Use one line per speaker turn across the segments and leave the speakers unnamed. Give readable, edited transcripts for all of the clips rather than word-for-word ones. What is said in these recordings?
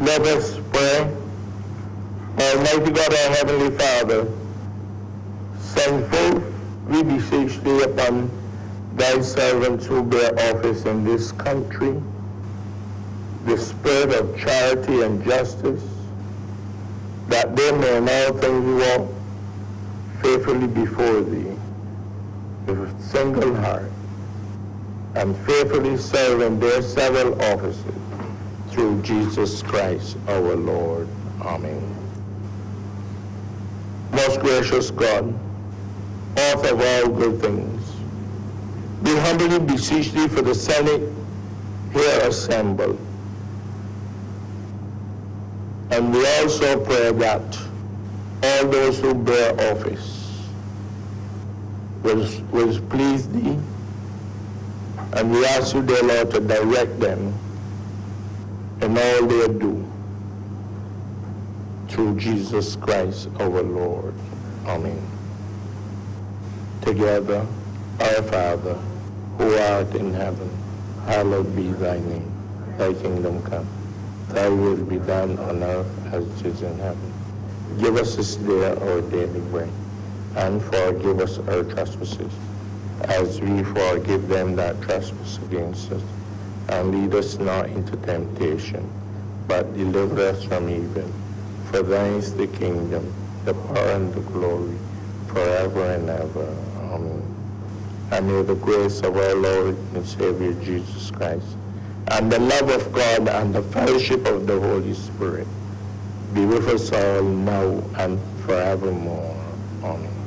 Let us pray. Almighty God, our Heavenly Father, send forth, we beseech thee, upon thy servants who bear office in this country, the spirit of charity and justice, that they may in all things walk faithfully before thee, with a single heart, and faithfully serve in their several offices, through Jesus Christ our Lord. Amen. Most gracious God, author of all good things, we humbly beseech thee for the Senate here assembled. And we also pray that all those who bear office will please thee, and we ask you, dear Lord, to direct them in all they do, through Jesus Christ our Lord. Amen. Together, our Father, who art in heaven, hallowed be thy name. Thy kingdom come. Thy will be done on earth as it is in heaven. Give us this day our daily bread, and forgive us our trespasses, as we forgive them that trespass against us. And lead us not into temptation, but deliver us from evil. For thine is the kingdom, the power, and the glory, forever and ever. Amen. And may the grace of our Lord and Savior Jesus Christ, and the love of God, and the fellowship of the Holy Spirit be with us all now and forevermore. Amen.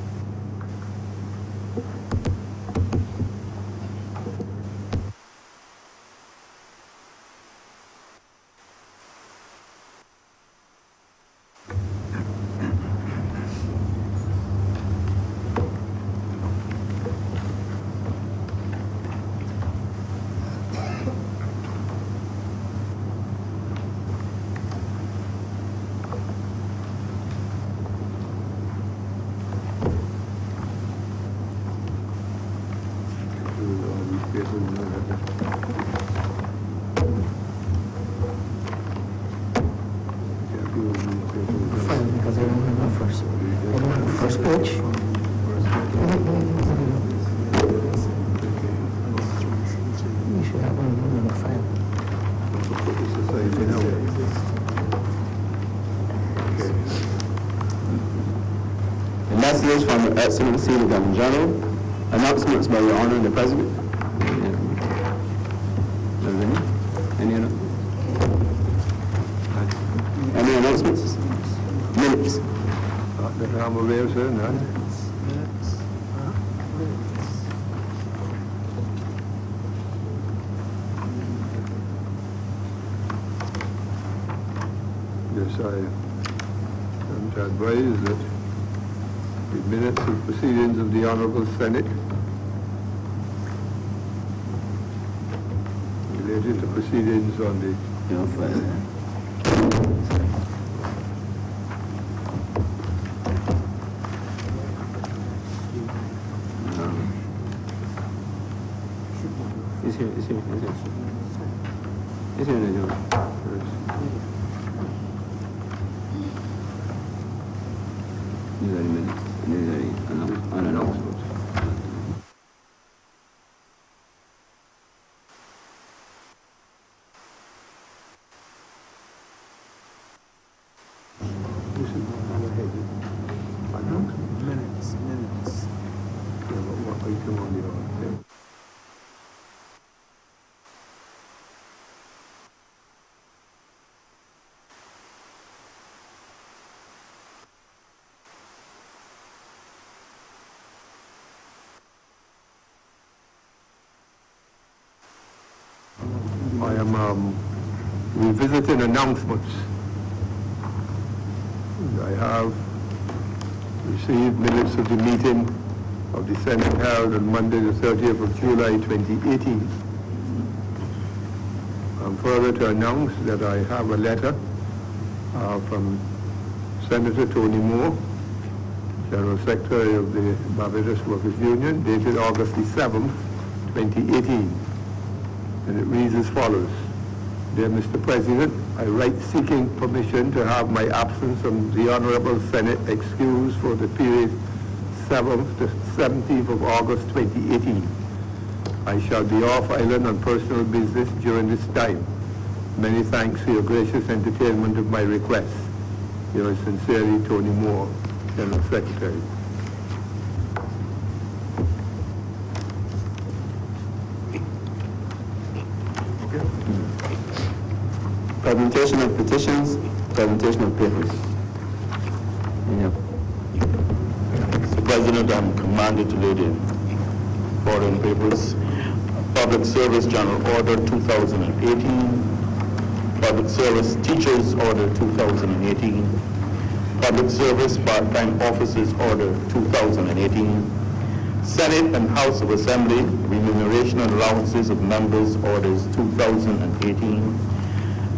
First page. You should have one in the file.
The messages from the Excellency the Governor General. Announcements by Your Honor the President. Any announcements? Minutes.
That I'm aware of, sir, none. Yes, I am to advise that the minutes of proceedings of the Honourable Senate related to proceedings on the minutes. What item on the order? I am revisiting announcements. I have received minutes of the meeting of the Senate held on Monday the 30th of July 2018. I'm further to announce that I have a letter from Senator Tony Moore, General Secretary of the Barbados Workers' Union, dated August the 7th, 2018. And it reads as follows. Dear Mr. President, I write seeking permission to have my absence from the Honourable Senate excused for the period 7th to 17th of August 2018. I shall be off island on personal business during this time. Many thanks for your gracious entertainment of my request. Yours sincerely, Tony Moore, General Secretary.
Presentation of petitions, presentation of papers.
Mr. President, I'm commanded to lay the following papers. Public Service General Order 2018, Public Service Teachers Order 2018, Public Service Part-Time Officers Order 2018, Senate and House of Assembly Remuneration and Allowances of Members Orders 2018,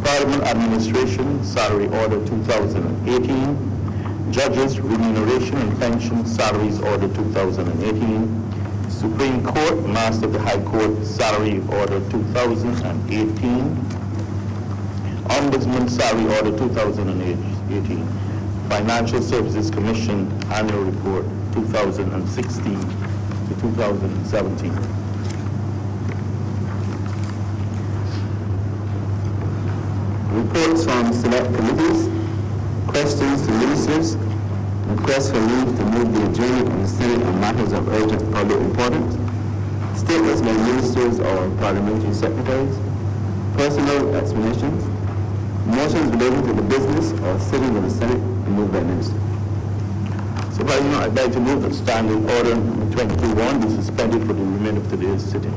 Parliament Administration Salary Order 2018, Judges Remuneration and Pension Salaries Order 2018, Supreme Court Master of the High Court Salary Order 2018, Ombudsman Salary Order 2018, Financial Services Commission Annual Report 2016 to 2017.
Reports from select committees, questions to ministers, request for leave to move the adjournment of the Senate on matters of urgent public importance, statements by ministers or parliamentary secretaries, personal explanations, motions relating to the business or sittings of the Senate moved by minister.
So, President, I'd like to move that standing order 22-1 be suspended for the remainder of today's sitting.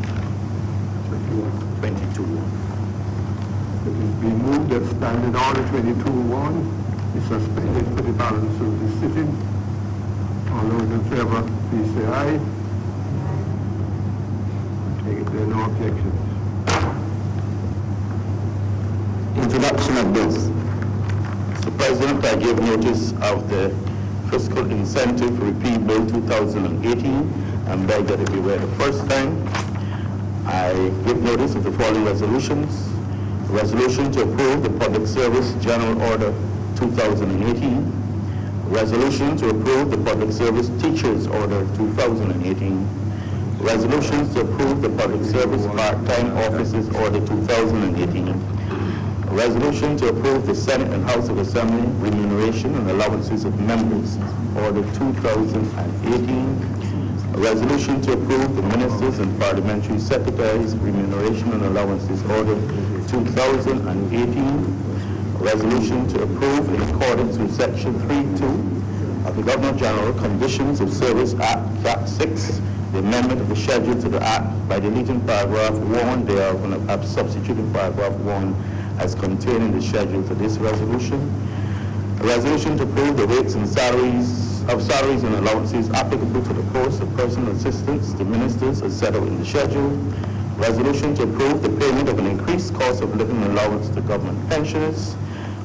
22-1.
It is being moved that standing order 22-1 is suspended for the balance of the sitting. All those in favor, please say aye. I take it there are no objections.
Introduction of bills.
Mr. President, I give notice of the Fiscal Incentive Repeal Bill 2018 and beg that it be read the first time. I give notice of the following resolutions. Resolution to approve the Public Service General Order 2018. Resolution to approve the Public Service Teachers Order 2018. Resolutions to approve the Public Service Part-Time Officers Order 2018. Resolution to approve the Senate and House of Assembly Remuneration and Allowances of Members Order 2018. A resolution to approve the Ministers and Parliamentary Secretaries Remuneration and Allowances Order 2018. A resolution to approve in accordance with Section 3.2 of the Governor General Conditions of Service Act, Cap 6, the amendment of the schedule to the Act by deleting paragraph 1 thereof and substituting paragraph 1 as contained in the schedule to this resolution. A resolution to approve the rates and salaries and allowances applicable to the post of personal assistants to ministers as set out in the schedule. Resolution to approve the payment of an increased cost of living allowance to government pensioners.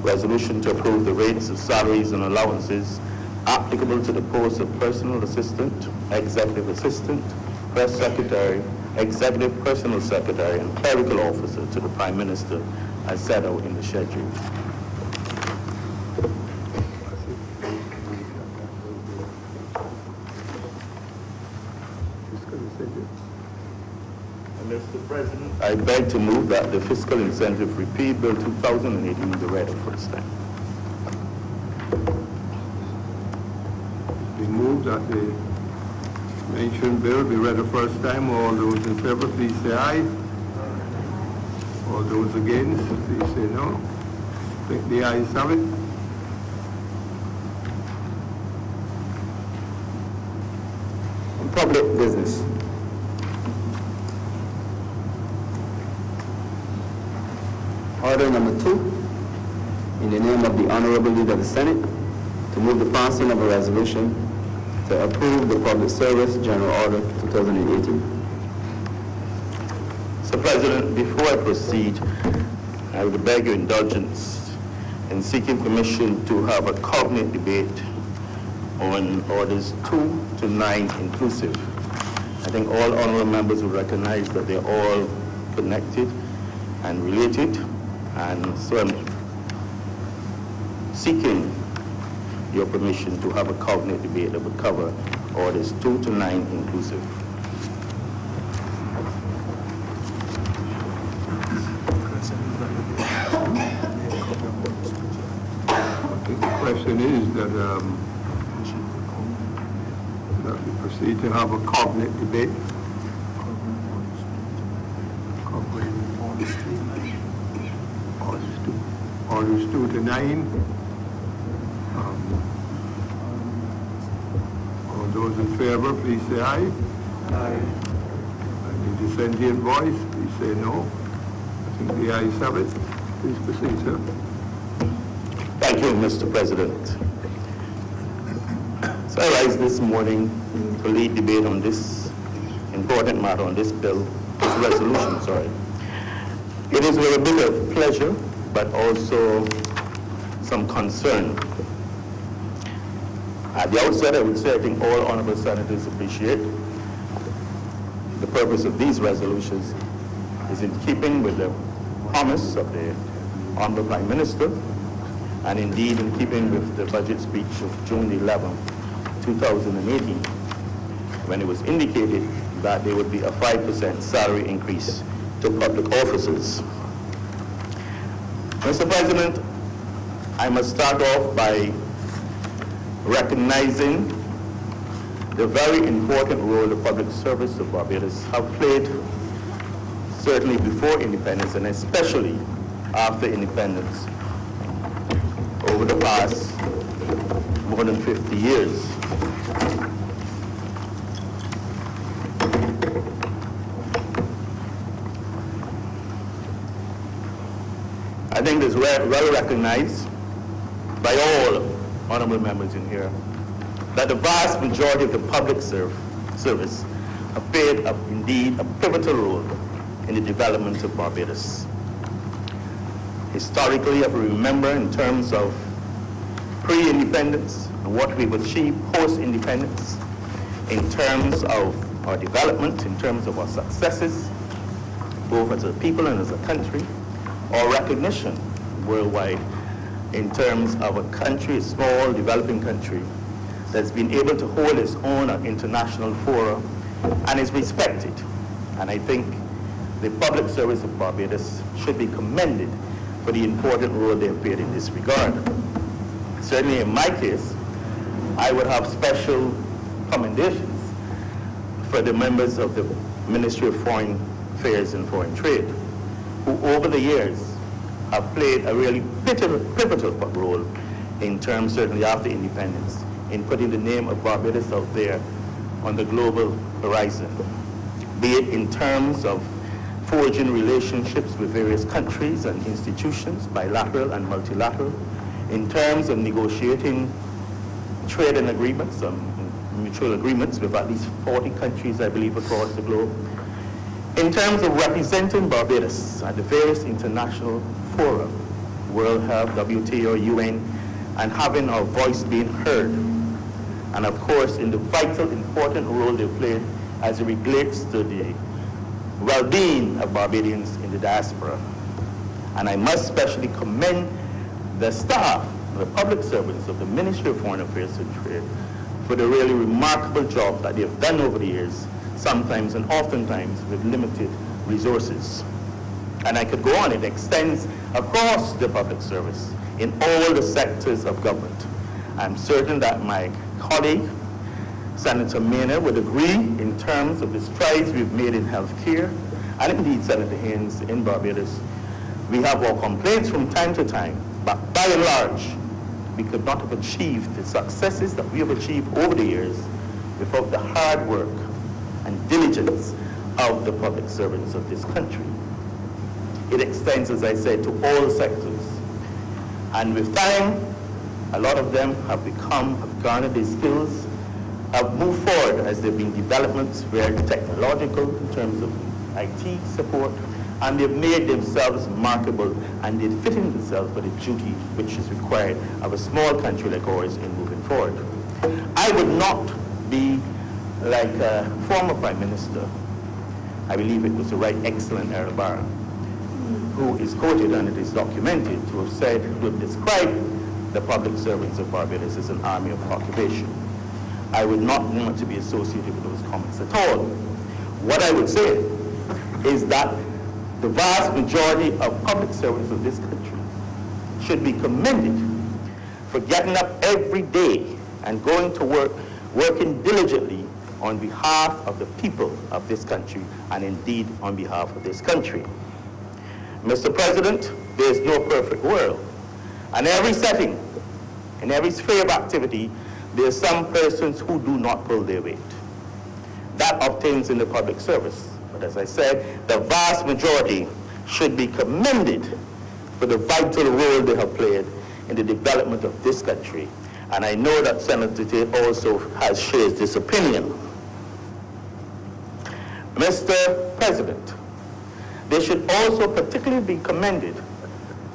Resolution to approve the rates of salaries and allowances applicable to the post of personal assistant, executive assistant, press secretary, executive personal secretary, and clerical officer to the Prime Minister as set out in the schedule. Mr. President, I beg to move that the Fiscal Incentive Repeal Bill 2018 be read the first time.
We move that the mentioned bill be read the first time. All those in favor, please say aye. All those against, please say no. I think the ayes have it.
Public business. Order number 2, in the name of the Honourable Leader of the Senate, to move the passing of a resolution to approve the Public Service General Order 2018.
Mr. President, before I proceed, I would beg your indulgence in seeking permission to have a cognate debate on orders 2 to 9 inclusive. I think all honourable members will recognize that they're all connected and related.
And so I'm seeking your permission to have a cognate debate that would cover orders 2 to 9 inclusive.
The question is that we proceed to have a cognate debate. Orders 2 to 9. All those in favor, please say aye. Aye. Any dissentient voice, please say no. I think the ayes have it. Please proceed, sir.
Thank you, Mr. President. So I rise this morning to lead debate on this important matter, on this bill, this resolution, sorry. It is with a bit of pleasure, but also some concern. At the outset, I would say I think all honorable senators appreciate the purpose of these resolutions is in keeping with the promise of the Honourable Prime Minister, and indeed in keeping with the budget speech of June 11, 2018, when it was indicated that there would be a 5% salary increase to public officers. Mr. President, I must start off by recognizing the very important role the public service of Barbados have played, certainly before independence and especially after independence over the past more than 50 years. I think it's well recognized by all honorable members in here that the vast majority of the public service have played indeed a pivotal role in the development of Barbados. Historically, if we remember in terms of pre-independence and what we've achieved post-independence, in terms of our development, in terms of our successes, both as a people and as a country, or recognition worldwide in terms of a country, a small developing country that's been able to hold its own at international fora and is respected. And I think the public service of Barbados should be commended for the important role they have played in this regard. Certainly in my case, I would have special commendations for the members of the Ministry of Foreign Affairs and Foreign Trade, who over the years have played a really pivotal role in terms, certainly after independence, in putting the name of Barbados out there on the global horizon, be it in terms of forging relationships with various countries and institutions, bilateral and multilateral, in terms of negotiating trade and agreements, mutual agreements with at least 40 countries, I believe, across the globe, in terms of representing Barbados at the various international fora, World Health, WTO, UN, and having our voice being heard. And of course, in the vital, important role they played as it relates to the well-being of Barbadians in the diaspora. And I must especially commend the staff, the public servants of the Ministry of Foreign Affairs and Trade for the really remarkable job that they have done over the years, sometimes and oftentimes with limited resources. And I could go on, it extends across the public service in all the sectors of government. I'm certain that my colleague, Senator Maynard, would agree in terms of the strides we've made in healthcare, and indeed Senator Haynes in Barbados. We have our complaints from time to time, but by and large, we could not have achieved the successes that we have achieved over the years without the hard work and diligence of the public servants of this country. It extends, as I said, to all sectors. And with time, a lot of them have garnered these skills, have moved forward as there have been developments very technological in terms of IT support, and they've made themselves marketable, and they're fitting themselves for the duty which is required of a small country like ours in moving forward. I would not be like a former Prime Minister, I believe it was the right excellent Honourable, who is quoted, and it is documented, to have said, to have described the public servants of Barbados as an army of occupation. I would not want to be associated with those comments at all. What I would say is that the vast majority of public servants of this country should be commended for getting up every day and going to work, working diligently on behalf of the people of this country, and indeed on behalf of this country. Mr. President, there is no perfect world. And every setting, in every sphere of activity, there are some persons who do not pull their weight. That obtains in the public service. But as I said, the vast majority should be commended for the vital role they have played in the development of this country. And I know that Senator Tate also shares this opinion. Mr. President, they should also particularly be commended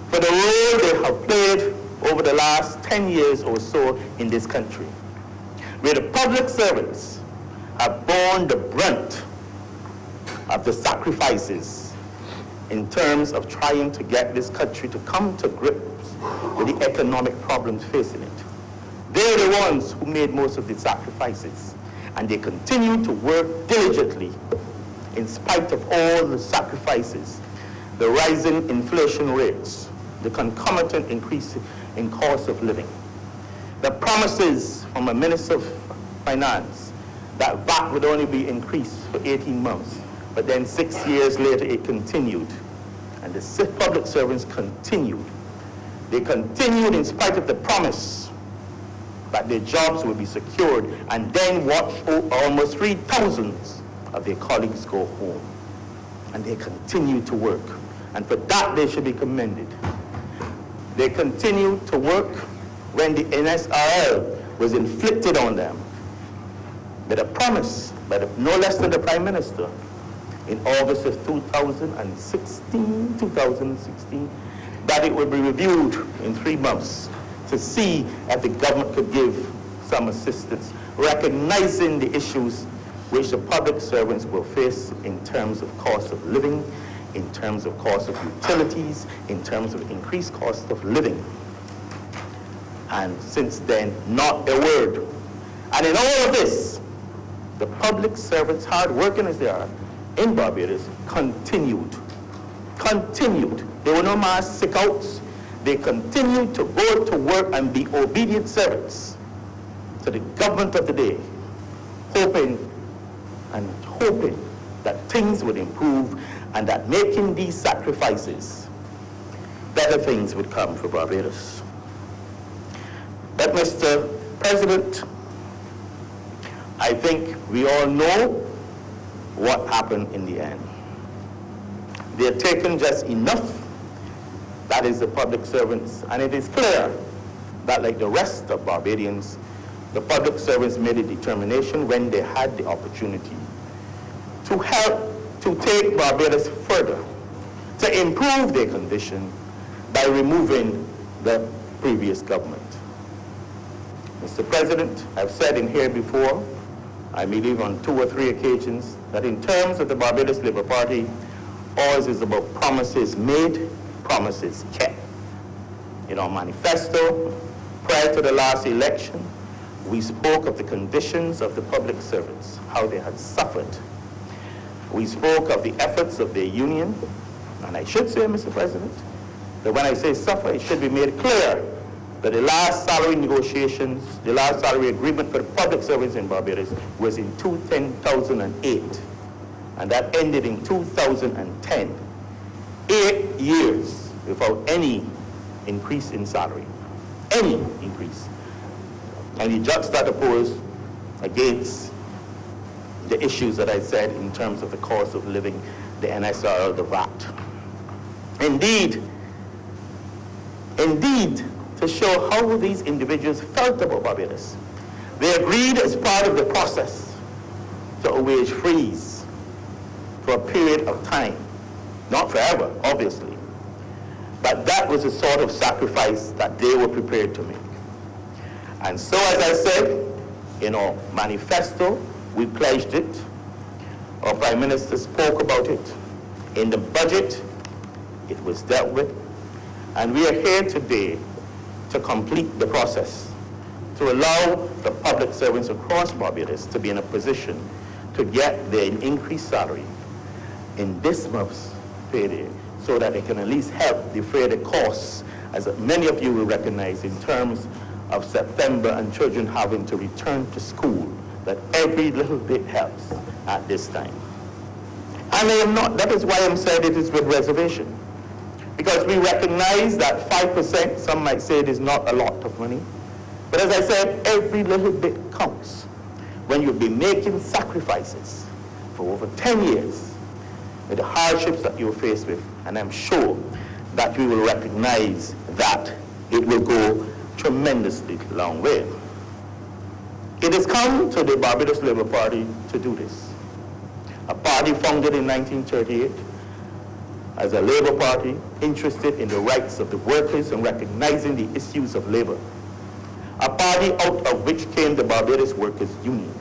for the role they have played over the last 10 years or so in this country, where the public servants have borne the brunt of the sacrifices in terms of trying to get this country to come to grips with the economic problems facing it. They're the ones who made most of the sacrifices, and they continue to work diligently in spite of all the sacrifices, the rising inflation rates, the concomitant increase in cost of living, the promises from a Minister of Finance that VAT would only be increased for 18 months, but then 6 years later it continued. And the public servants continued. They continued in spite of the promise that their jobs would be secured, and then watched almost 3,000 of their colleagues go home. And they continued to work. And for that they should be commended. They continued to work when the NSRL was inflicted on them with a promise by no less than the Prime Minister in August of 2016, that it would be reviewed in 3 months to see if the government could give some assistance, recognizing the issues which the public servants will face in terms of cost of living, in terms of cost of utilities, in terms of increased cost of living. And since then, not a word. And in all of this, the public servants, hard working as they are in Barbados, continued. There were no mass sick-outs. They continued to go to work and be obedient servants to the government of the day, hoping that things would improve, and that making these sacrifices, better things would come for Barbados. But Mr. President, I think we all know what happened in the end. They're taken just enough, that is the public servants, and it is clear that like the rest of Barbadians, the public servants made a determination when they had the opportunity to help to take Barbados further, to improve their condition by removing the previous government. Mr. President, I've said in here before, I believe on 2 or 3 occasions, that in terms of the Barbados Labour Party, ours is about promises made, promises kept. In our manifesto, prior to the last election, we spoke of the conditions of the public servants, how they had suffered. We spoke of the efforts of their union, and I should say, Mr. President, that when I say suffer, it should be made clear that the last salary negotiations, the last salary agreement for the public servants in Barbados was in 2008, and that ended in 2010. 8 years without any increase in salary, any increase. And you juxtapose against the issues that I said in terms of the cost of living, the NSRL, the VAT. Indeed, to show how these individuals felt about Barbados, they agreed as part of the process to a wage freeze for a period of time. Not forever, obviously, but that was a sort of sacrifice that they were prepared to make. And so, as I said, in our manifesto, we pledged it. Our Prime Minister spoke about it. In the budget, it was dealt with, and we are here today to complete the process, to allow the public servants across Barbados to be in a position to get their increased salary in this month's payday, so that they can at least help defray the costs, as many of you will recognize, in terms of September and children having to return to school, that every little bit helps at this time. And I am not, that is why I'm saying it is with reservation. Because we recognize that 5%, some might say it is not a lot of money. But as I said, every little bit counts. When you'll be making sacrifices for over 10 years, with the hardships that you're faced with, and I'm sure that we will recognize that it will go tremendously long way. It has come to the Barbados Labour Party to do this. A party founded in 1938 as a Labour Party interested in the rights of the workers and recognizing the issues of labor. A party out of which came the Barbados Workers' Union,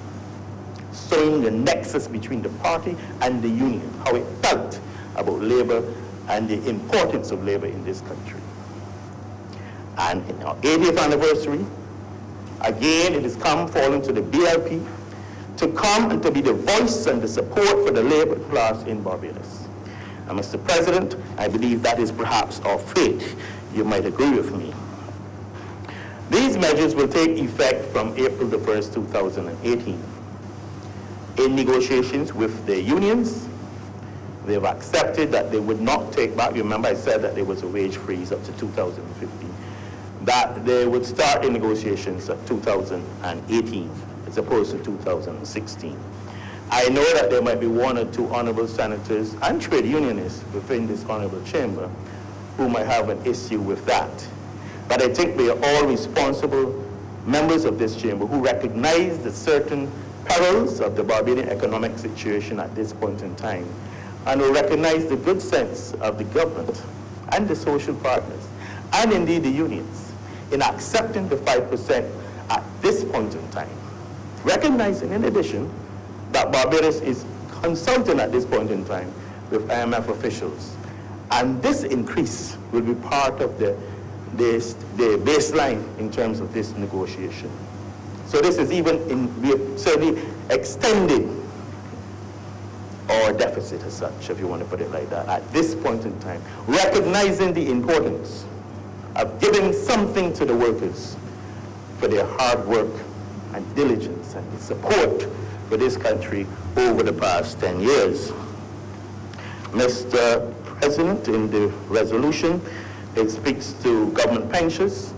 showing the nexus between the party and the union, how it felt about labor and the importance of labor in this country. And in our 80th anniversary, again, it has come falling to the BLP to come and to be the voice and the support for the labor class in Barbados. And Mr. President, I believe that is perhaps our fate. You might agree with me. These measures will take effect from April the 1st, 2018. In negotiations with the unions, they have accepted that they would not take back, remember I said that there was a wage freeze up to 2015, that they would start in negotiations at 2018 as opposed to 2016. I know that there might be one or two honourable senators and trade unionists within this honourable chamber who might have an issue with that. But I think we are all responsible members of this chamber who recognize the certain perils of the Barbadian economic situation at this point in time, and will recognize the good sense of the government and the social partners, and indeed the unions, in accepting the 5% at this point in time. Recognizing, in addition, that Barbados is consulting at this point in time with IMF officials. And this increase will be part of the baseline in terms of this negotiation. So this is even we are certainly extending our deficit as such, if you want to put it like that, at this point in time, recognizing the importance of giving something to the workers for their hard work and diligence and the support for this country over the past 10 years. Mr. President, in the resolution, it speaks to government pensions,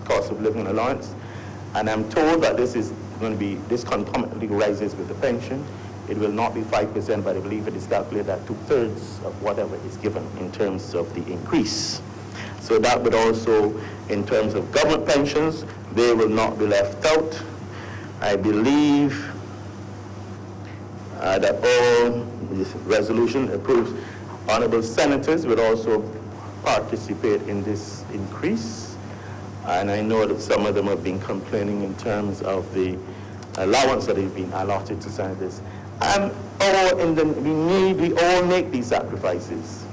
cost of living allowance, and I'm told that this is going to be, this concomitantly rises with the pension. It will not be 5%, but I believe it is calculated at 2/3 of whatever is given in terms of the increase. So that would also, in terms of government pensions, they will not be left out. I believe that all this resolution approves. Honourable senators will also participate in this increase. And I know that some of them have been complaining in terms of the allowance that is being allotted to senators. And we all make these sacrifices.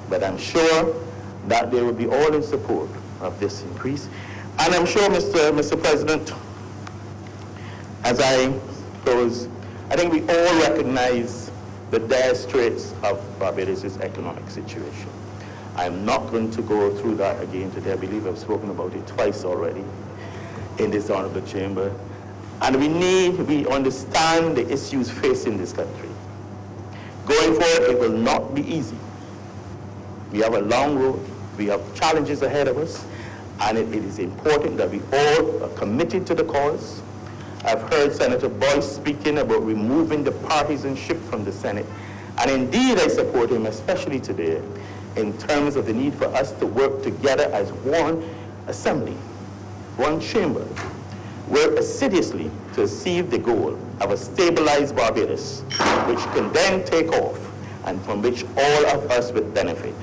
But I'm sure that they will be all in support of this increase. And I'm sure, Mr. President, as I close, I think we all recognize the dire straits of Barbados' economic situation. I'm not going to go through that again today. I believe I've spoken about it twice already in this honorable chamber. And we understand the issues facing this country. Going forward, it will not be easy. We have a long road. We have challenges ahead of us. And it is important that we all are committed to the cause. I've heard Senator Boyce speaking about removing the partisanship from the Senate. And indeed, I support him, especially today, in terms of the need for us to work together as one assembly, one chamber, work assiduously to achieve the goal of a stabilized Barbados, which can then take off and from which all of us would benefit.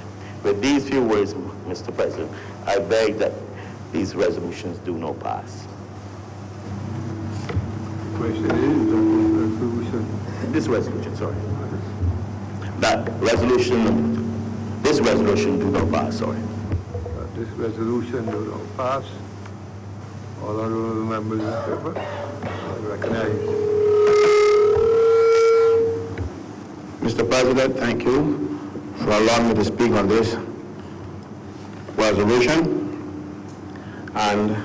With these few words, Mr. President, I beg that these resolutions do not pass.
The question is,
This resolution, sorry. That resolution, this resolution do not pass, sorry.
This resolution do not pass. All honourable members in favor? I recognize.
Mr. President, thank you for allowing me to speak on this resolution. And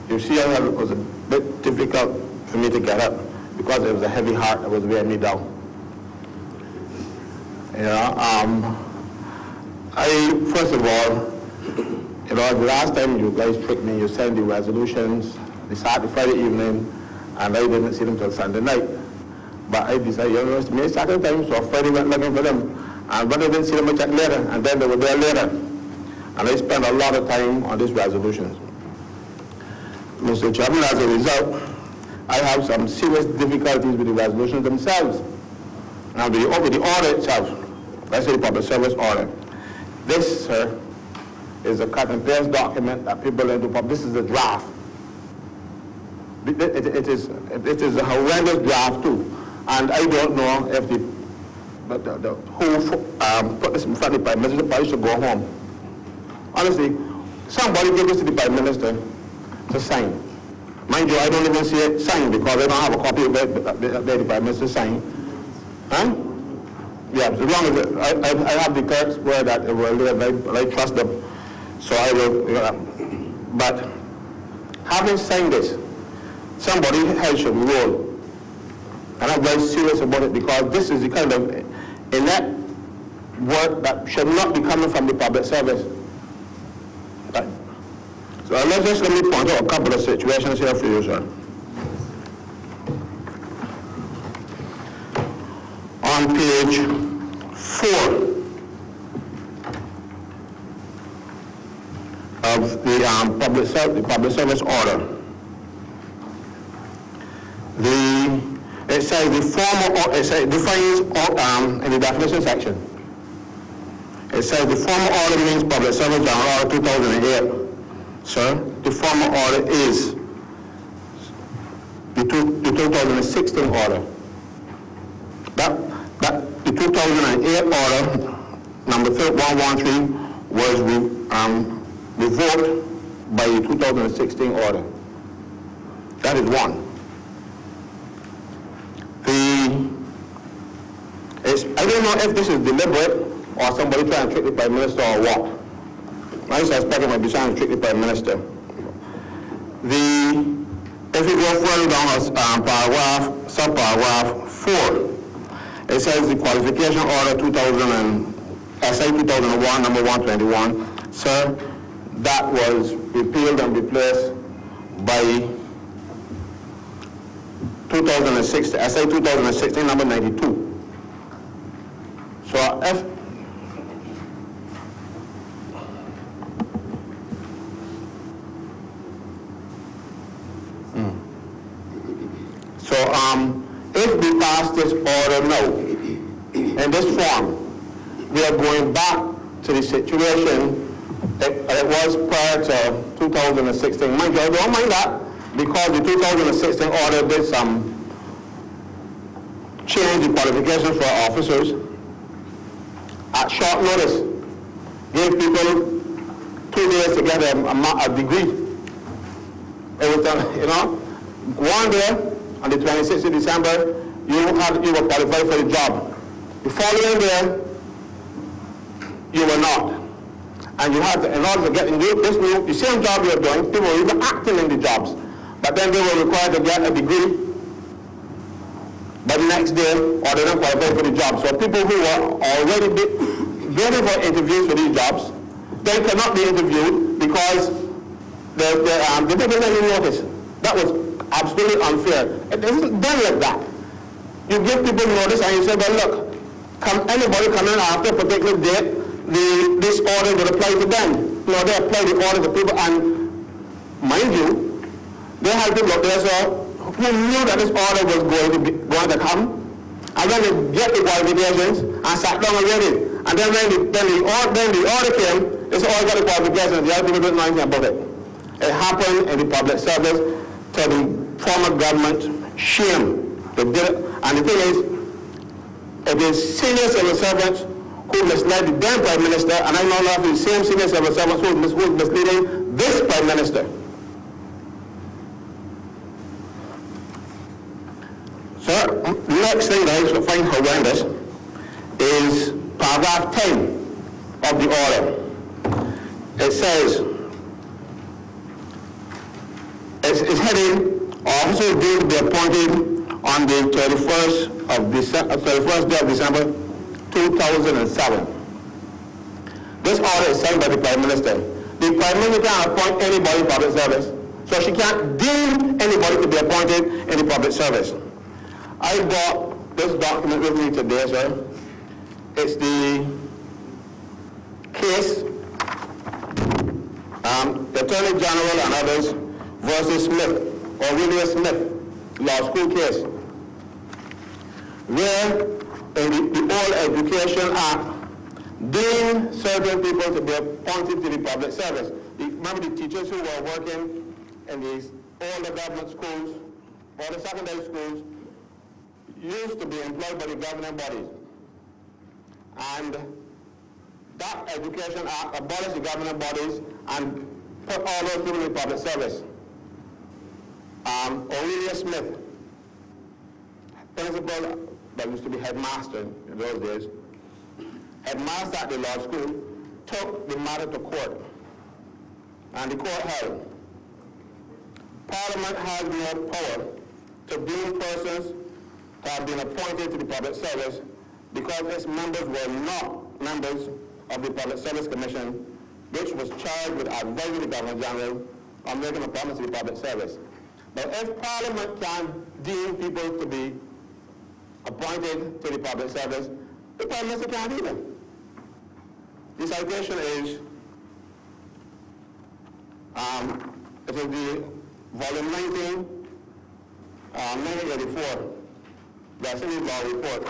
you see, it was a bit difficult for me to get up because it was a heavy heart that was weighing me down. You know, first of all, you know, the last time you guys tricked me, you sent the resolutions the Friday evening, and I didn't see them till Sunday night. But I decided, you know, it's me second time, so Friday went looking for them. And when I didn't see them, I checked later, and then they were there later. And I spent a lot of time on these resolutions. Mr. Chairman, as a result, I have some serious difficulties with the resolutions themselves. And over the order itself, let's say the public service order. This, sir, is a cut and paste document that people into public. This is a draft. It is a horrendous draft too. And I don't know if who put this in front of the Prime Minister probably should go home. Honestly, somebody give this to the Prime Minister to sign. Mind you, I don't even see it signed because I don't have a copy of it the Prime Minister signed. Huh? Yeah, as long as I have the clerk's word that it will live, I trust them. So I will, but having signed this, somebody else should roll. And I'm very serious about it because this is the kind of inept work that should not be coming from the public service. Right. So let me point out a couple of situations here for you, sir. On page 4 of the public service order, it says the former, it defines in the definition section. It says the former order means public service general order 2008. Sir, the former order is the 2016 order. The 2008 order, number 113, was revoked by the 2016 order. That is one. I don't know if this is deliberate or somebody trying to trick the Prime Minister or what. I suspect it might be trying to trick the Prime Minister. If you go further down subparagraph 4, it says the qualification order SI 2001, number 121, sir, that was repealed and replaced by 2016, SI 2016, number 92. So if we pass this order now, in this form, we are going back to the situation that it was prior to 2016. Mind you, I don't mind that, because the 2016 order did some change the qualifications for officers at short notice. Gave people 2 days to get a degree. It was done, you know, one day, on the 26th of December, you were qualified for the job. The following day, you were not. And you had to, in order to get the same job you were doing, people were even acting in the jobs. But then they were required to get a degree by the next day, or they don't qualify for the job. So people who were already waiting for interviews for these jobs, they cannot be interviewed because they didn't get any notice. That was absolutely unfair. It isn't done like that. You give people notice and you say, well, look, anybody come in after a particular date, this order will apply to them. No, they apply the order to people, and mind you, they had people up there who knew that this order was going to come, and then they get the qualifications and sat down and read it. And then when the order came, they said, oh, I got the qualifications, the other people didn't know anything about it. It happened in the public service to the former government. Shame. They did it. And the thing is, it is senior civil servants
who misled the then Prime Minister, and I know now the same senior civil servants who was misleading this Prime Minister. So, the next thing that I find horrendous is paragraph 10 of the order. It says, it's heading, officers due to be appointed on the 31st day of December 2007. This order is signed by the Prime Minister. The Prime Minister can't appoint anybody in public service, so she can't deem anybody to be appointed in the public service. I brought this document with me today, sir. It's the case, the Attorney General and others versus Smith, or William Smith, law school case, where in the Old Education Act deemed certain people to be appointed to the public service. Remember the teachers who were working in these older government schools or the secondary schools used to be employed by the governing bodies. And that Education Act abolished the governing bodies and put all those people in public service. Aurelia Smith, principal that used to be headmaster in those days, headmaster at the law school, took the matter to court. And the court held, Parliament has no power to deem persons to have been appointed to the public service because its members were not members of the Public Service Commission, which was charged with advising the Governor General on making appointments to the public service. But if Parliament can deem people to be appointed to the public service, the Prime Minister can't either. The citation is, it is the volume 19, 1984, the Assembly Law Report,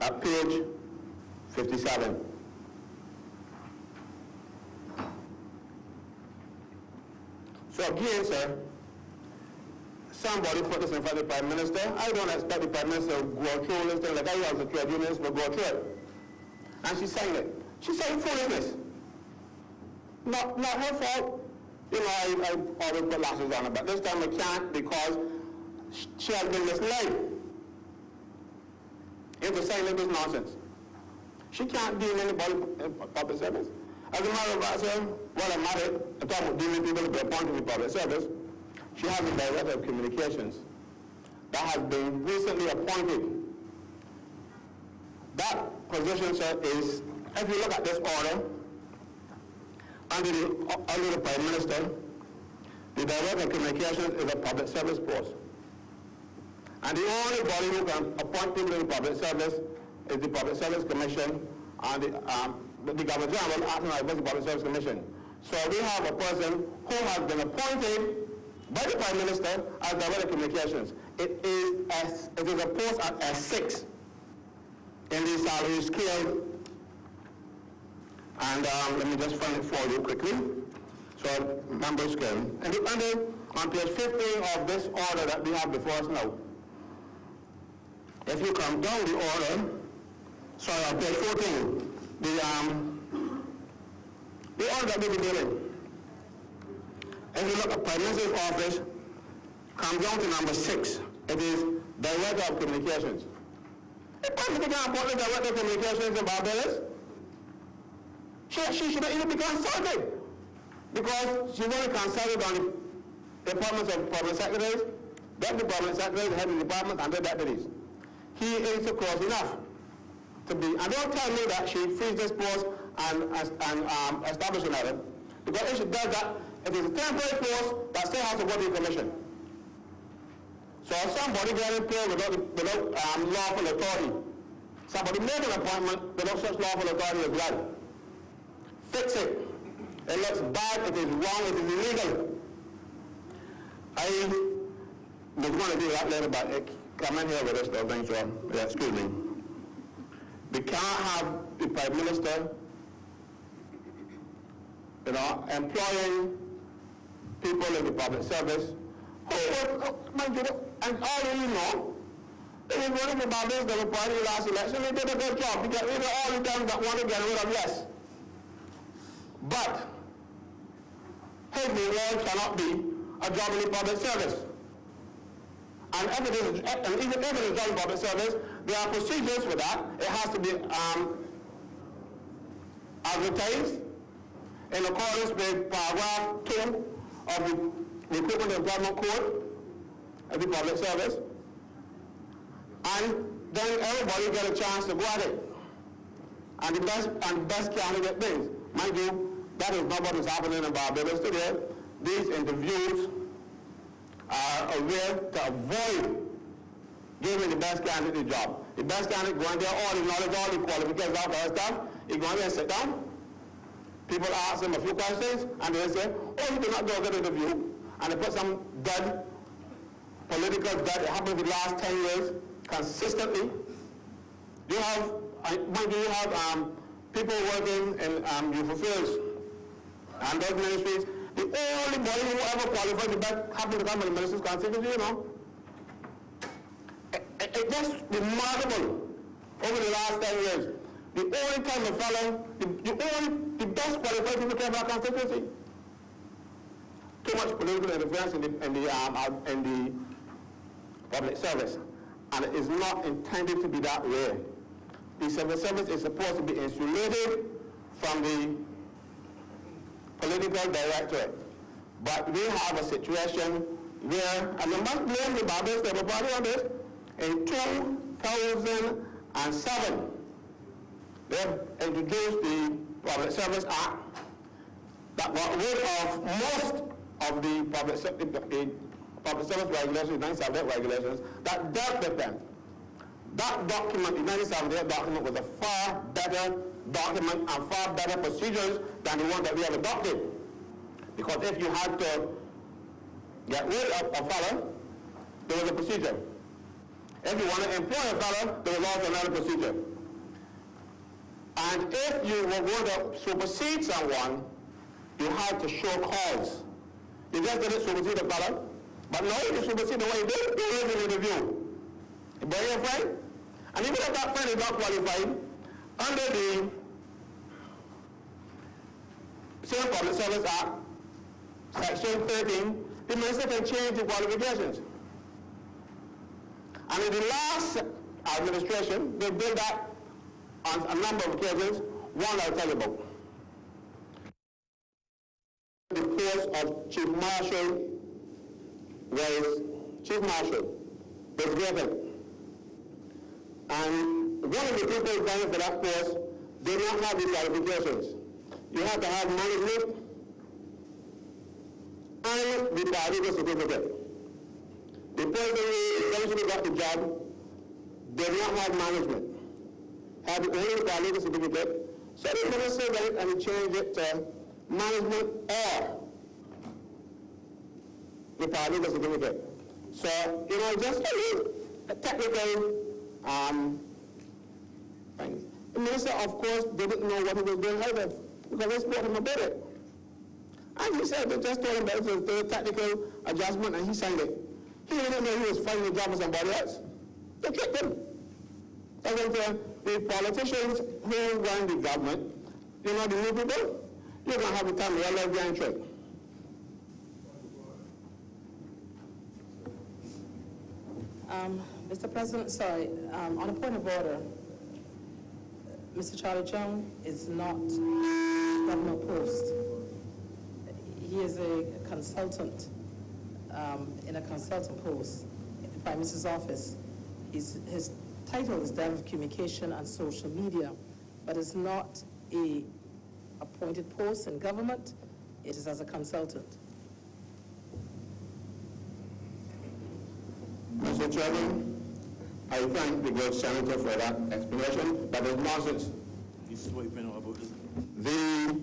at page 57. So again, sir, somebody put this in front of the Prime Minister. I don't expect the Prime Minister to go through this thing like I as a trade unionist will go through it. And she signed it. She signed foolishness. Not her fault. You know, I always put lashes on her, but this time I can't because she has been misled into saying this nonsense. She can't deem anybody in public service. As a matter of fact, sir, while I'm at it, I'm talking about deeming people to be appointed in public service, she has a Director of Communications that has been recently appointed. That position, sir, is, if you look at this order, under the Prime Minister, the Director of Communications is a public service post. And the only body who can appoint people in public service is the Public Service Commission and the Governor General acting as the Public Service Commission. So we have a person who has been appointed by the Prime Minister as Director of Communications. It is a post at S6 in the salary scale. And let me just find it for you quickly. So members can. And on page 15 of this order that we have before us now, if you come down the order, sorry, on page 14, the order that we've been dealing. If you look at Prime Minister's office, come down to number 6. It is Director of Communications. The Prime Minister can't appoint the Director of Communications in Barbados. She shouldn't even be consulted because she's only consulted on the appointments of Permanent Secretaries, Deputy Permanent Secretaries, Head of the Department, and their deputies. He is close enough to be, and don't tell me that she frees this post and establish another, because if she does that, it is a temporary post that still has to go to the Commission. So if somebody getting paid without lawful authority, somebody made an appointment without such lawful authority as well. Fix it. It looks bad, it is wrong, it is illegal. I was going to do that later, but come in here with this stuff, thing, so excuse me. We can't have the Prime Minister, employing people in the public service who, mind you, and all you know, They was running for Barbados Democratic Party last election. They did a good job. They got rid of all the them that want to get rid of yes. But hate law cannot be a job in the public service. And even if it is a job in public service, there are procedures for that. It has to be advertised in accordance with paragraph 2 of the Recruitment and Employment Code of the public service. And then everybody get a chance to go at it. And the best candidate wins. Mind you, that is not what is happening in Barbados today. These interviews are a way to avoid giving the best candidate the job. The best candidate go in there, all the knowledge, all the qualifications, all that stuff. He go in there and sit down. People ask him a few questions, and they say, oh, you did not do a good interview. And they put some dead, political dead, it happened in the last 10 years, consistently. You have, people working in youth affairs and those ministries. The only body who ever qualified the best happened to come in the minister's constituency, you know. It's just remarkable over the last 10 years. The only time a fellow, the best qualified people came from our constituency. Too much political interference in the public service. And it is not intended to be that way. The civil service is supposed to be insulated from the political directorate. But we have a situation where, and we must blame the Barbados Democratic Party on this, in 2007, they introduced the Public Service Act that got rid of most of the public service regulations, 1978 regulations, that dealt with them. That document, the 1978 document, was a far better document and far better procedures than the one that we have adopted. Because if you had to get rid of a fellow, there was a procedure. If you want to employ a fellow, there was also another procedure. And if you were going to supersede someone, you had to show cause. You just didn't supersede a fellow, but no, you supersede the way you did, you live in the review. You bring your friend, and even if that friend is not qualified, under the same Public Service Act, Section 13, the minister can change the qualifications. And in the last administration, they did that on a number of occasions. One I'll tell you about. The post of Chief Marshal was vacant. And one of the people running for that post did not have the qualifications. You have to have management and the paralegal certificate. The person who eventually got the job did not have management, had only the paralegal certificate. So the minister went and changed it to management or the paralegal certificate. So, you know, just a technical thing. The minister, of course, didn't know what he was doing either, because they spoke him about it. And he said, they just told him that it was a technical adjustment, and he signed it. He didn't know he was finding a job for somebody else. They kicked him. And then the politicians who run the government, you know, the new people, you're going to have the time to realize behind trick.
Mr. President, sorry, on a point of order, Mr. Charlie Jones is not a government post. He is a consultant in a consultant post in the Prime Minister's office. His title is Director of Communication and Social Media, but it's not a appointed post in government. It is as a consultant.
Mr. Chairman, I thank the good senator for that explanation, but it's nonsense. The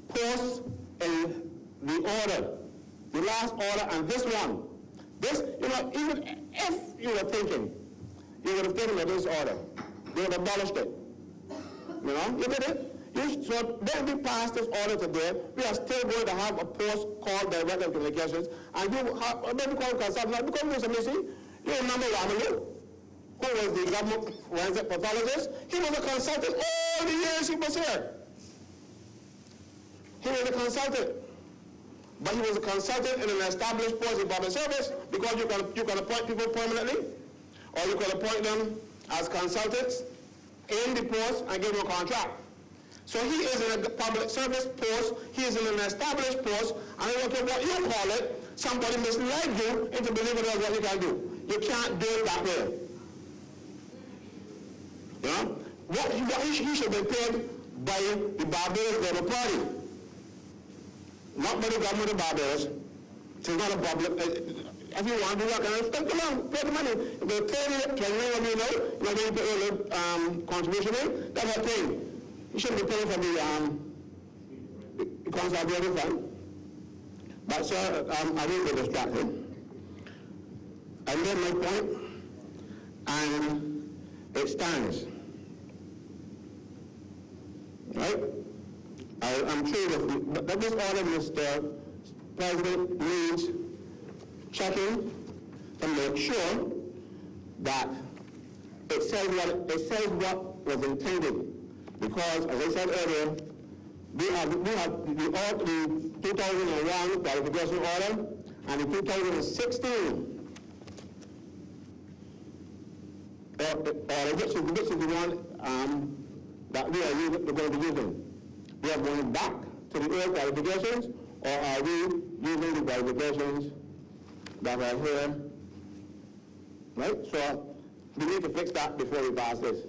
post in the order, the last order, and this one, this, you know, even if you were thinking, you would have taken it this order. They would have abolished it. You know, you did it. So then we passed this order today. We are still going to have a post called Director of Communications, and you have, what we call consultant, because you're missing, you remember Honourable. who was the government forensic pathologist, he was a consultant all the years he was here. He was a consultant. But he was a consultant in an established post in public service because you can appoint people permanently, or you can appoint them as consultants in the post and give them a contract. So he is in a public service post, he is in an established post, and I don't care what you call it, somebody misled you into believing that's what you can do. You can't do it that way. You know? He should be paid by the Barbados Labour Party, not by the government of Barbados. It's not a public. If you want to do that kind of stuff, come on, pay the money. If they pay the 20 million, you know, you're going to put a contribution in, that's a thing. You shouldn't be paying for the consolidated fund. But sir, I will be distracted. I made my point, and it stands. Right? I'm sure that this order, Mr. President, needs checking to make sure that it says what was intended. Because, as I said earlier, we have the 2001 qualification order and the 2016 order, which is the one that we're going to be using. We are going back to the old qualifications, or are we using the qualifications that are here? Right? So we need to fix that before we pass this.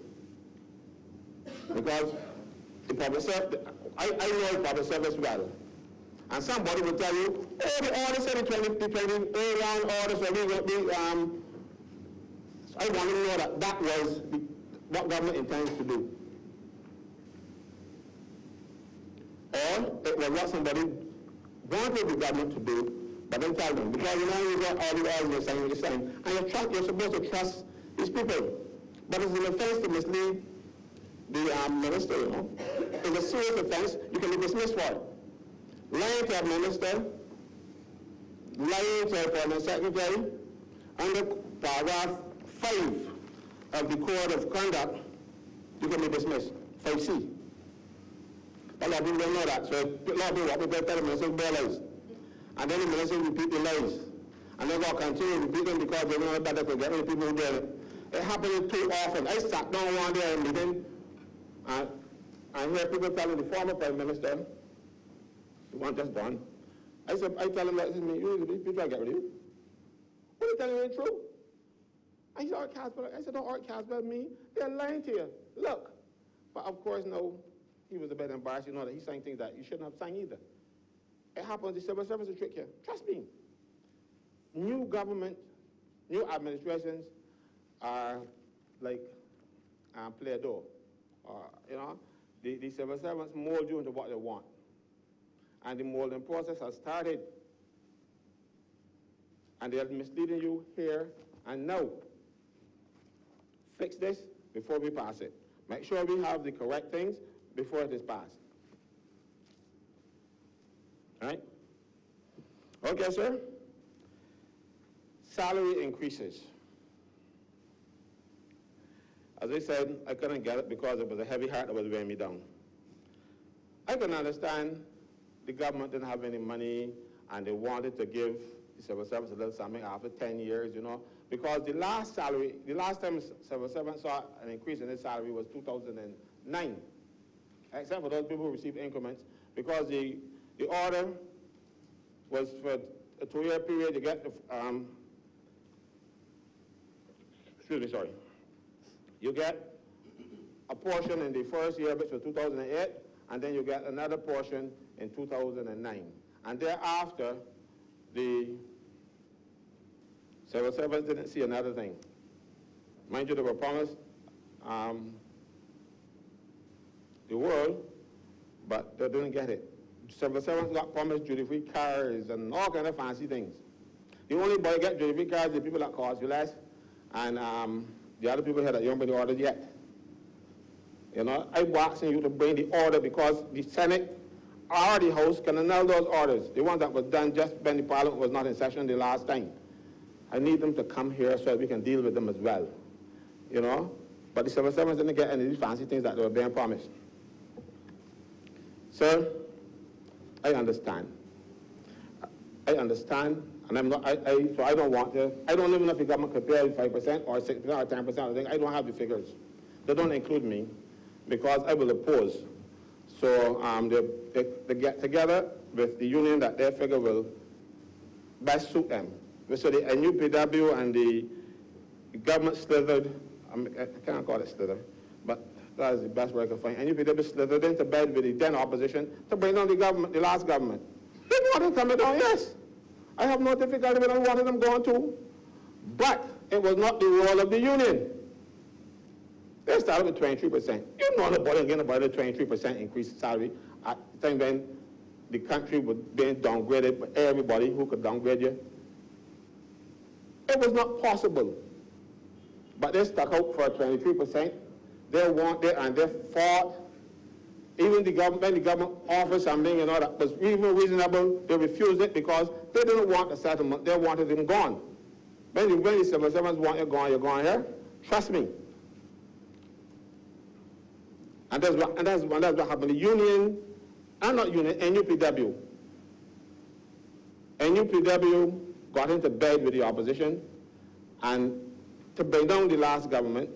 Because the public service, I know the public service well. And somebody will tell you, oh, the order said the 2001 order, so we will be, I want to know that was what government intends to do. Or it was what somebody wanted the government to do, but then tell them. Because you know you got all the orders you're saying, and you're supposed to trust these people. But it's an offense to mislead the minister, you know. It's a serious offense, you can be dismissed for it. Lying to a minister, lying to a permanent secretary, under paragraph 5 of the Code of Conduct, you can be dismissed, 5C. A lot of people don't know that, so a lot of people tell the minister bare lies. And then the minister repeat the lies. And then they'll continue repeating because they know better to get rid of people who do it. It happens too often. I sat down one day in a meeting, and I hear people telling the former Prime Minister, the one just gone, I tell him that, you people try to get rid of you. What are you telling me ain't true? I said, Art Casper, don't Art Casper me. They're lying to you. Look. But of course, no, he was a bit embarrassed, you know, that he's saying things that you shouldn't have sang either. It happens, the civil service will trick you. Trust me. New government, new administrations are like Play-Doh. You know, the civil servants mold you into what they want. And the molding process has started. And they are misleading you here and now. Fix this before we pass it. Make sure we have the correct things before it is passed. All right? Okay, sir. Salary increases. As I said, I couldn't get it because it was a heavy heart that was weighing me down. I can understand the government didn't have any money and they wanted to give the civil service a little something after 10 years, you know, because the last time civil servants saw an increase in their salary was 2009, except for those people who received increments, because the order was for a 2-year period. You get the, you get a portion in the first year, which was 2008, and then you get another portion in 2009. And thereafter, the civil servants didn't see another thing. Mind you, they were promised the world, but they didn't get it. Civil servants got promised duty-free cars and all kind of fancy things. The only boy get duty-free cars the people that cost you less, and the other people here that you haven't been ordered yet. You know, I'm asking you to bring the order because the Senate or the House can annul those orders. The ones that was done just when the Parliament was not in session the last time. I need them to come here so that we can deal with them as well. you know, but the civil servants didn't get any of these fancy things that they were being promised. Sir, I understand. I understand, and I'm not, so I don't want to, I don't even know if the government could pay 5% or 6% or 10%. I don't have the figures. They don't include me because I will oppose. So they get together with the union that their figure will best suit them. So the NUPW and the government slithered, I can't call it slither, but that is the best word I can find. NUPW slithered into bed with the then opposition to bring down the government, the last government. They wanted coming down, yes. I have no difficulty with them wanting them going too. But it was not the role of the union. They started with 23%. You know nobody getting about a 23% increase in salary at the time when the country was being downgraded by everybody who could downgrade you. It was not possible. But they stuck out for 23%. They wanted and they fought. Even the government offered something, you know, that was even reasonable, they refused it because they didn't want a settlement. They wanted him gone. When the civil servants want you gone, you're gone here. Trust me. And that's what happened. The union, and not union, NUPW. NUPW got into bed with the opposition and to bring down the last government.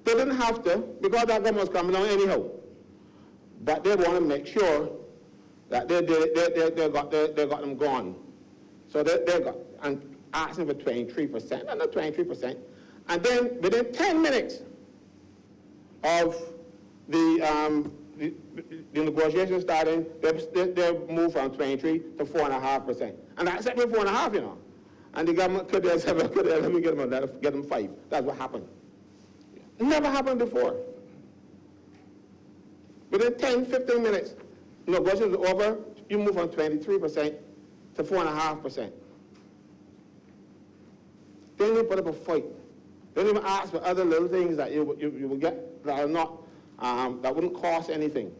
They didn't have to because that government was coming down anyhow. But they want to make sure that they got them gone. So they got, and asking for 23%, and not 23%. And then within 10 minutes of the negotiations starting, they moved from 23 to 4.5%. And I said 4.5, you know. And the government could have said, let me get them 5. That's what happened. Never happened before. Within 10, 15 minutes, negotiations are over, you move from 23% to 4.5%. They didn't put up a fight. They didn't even ask for other little things that you will get that are not, that wouldn't cost anything,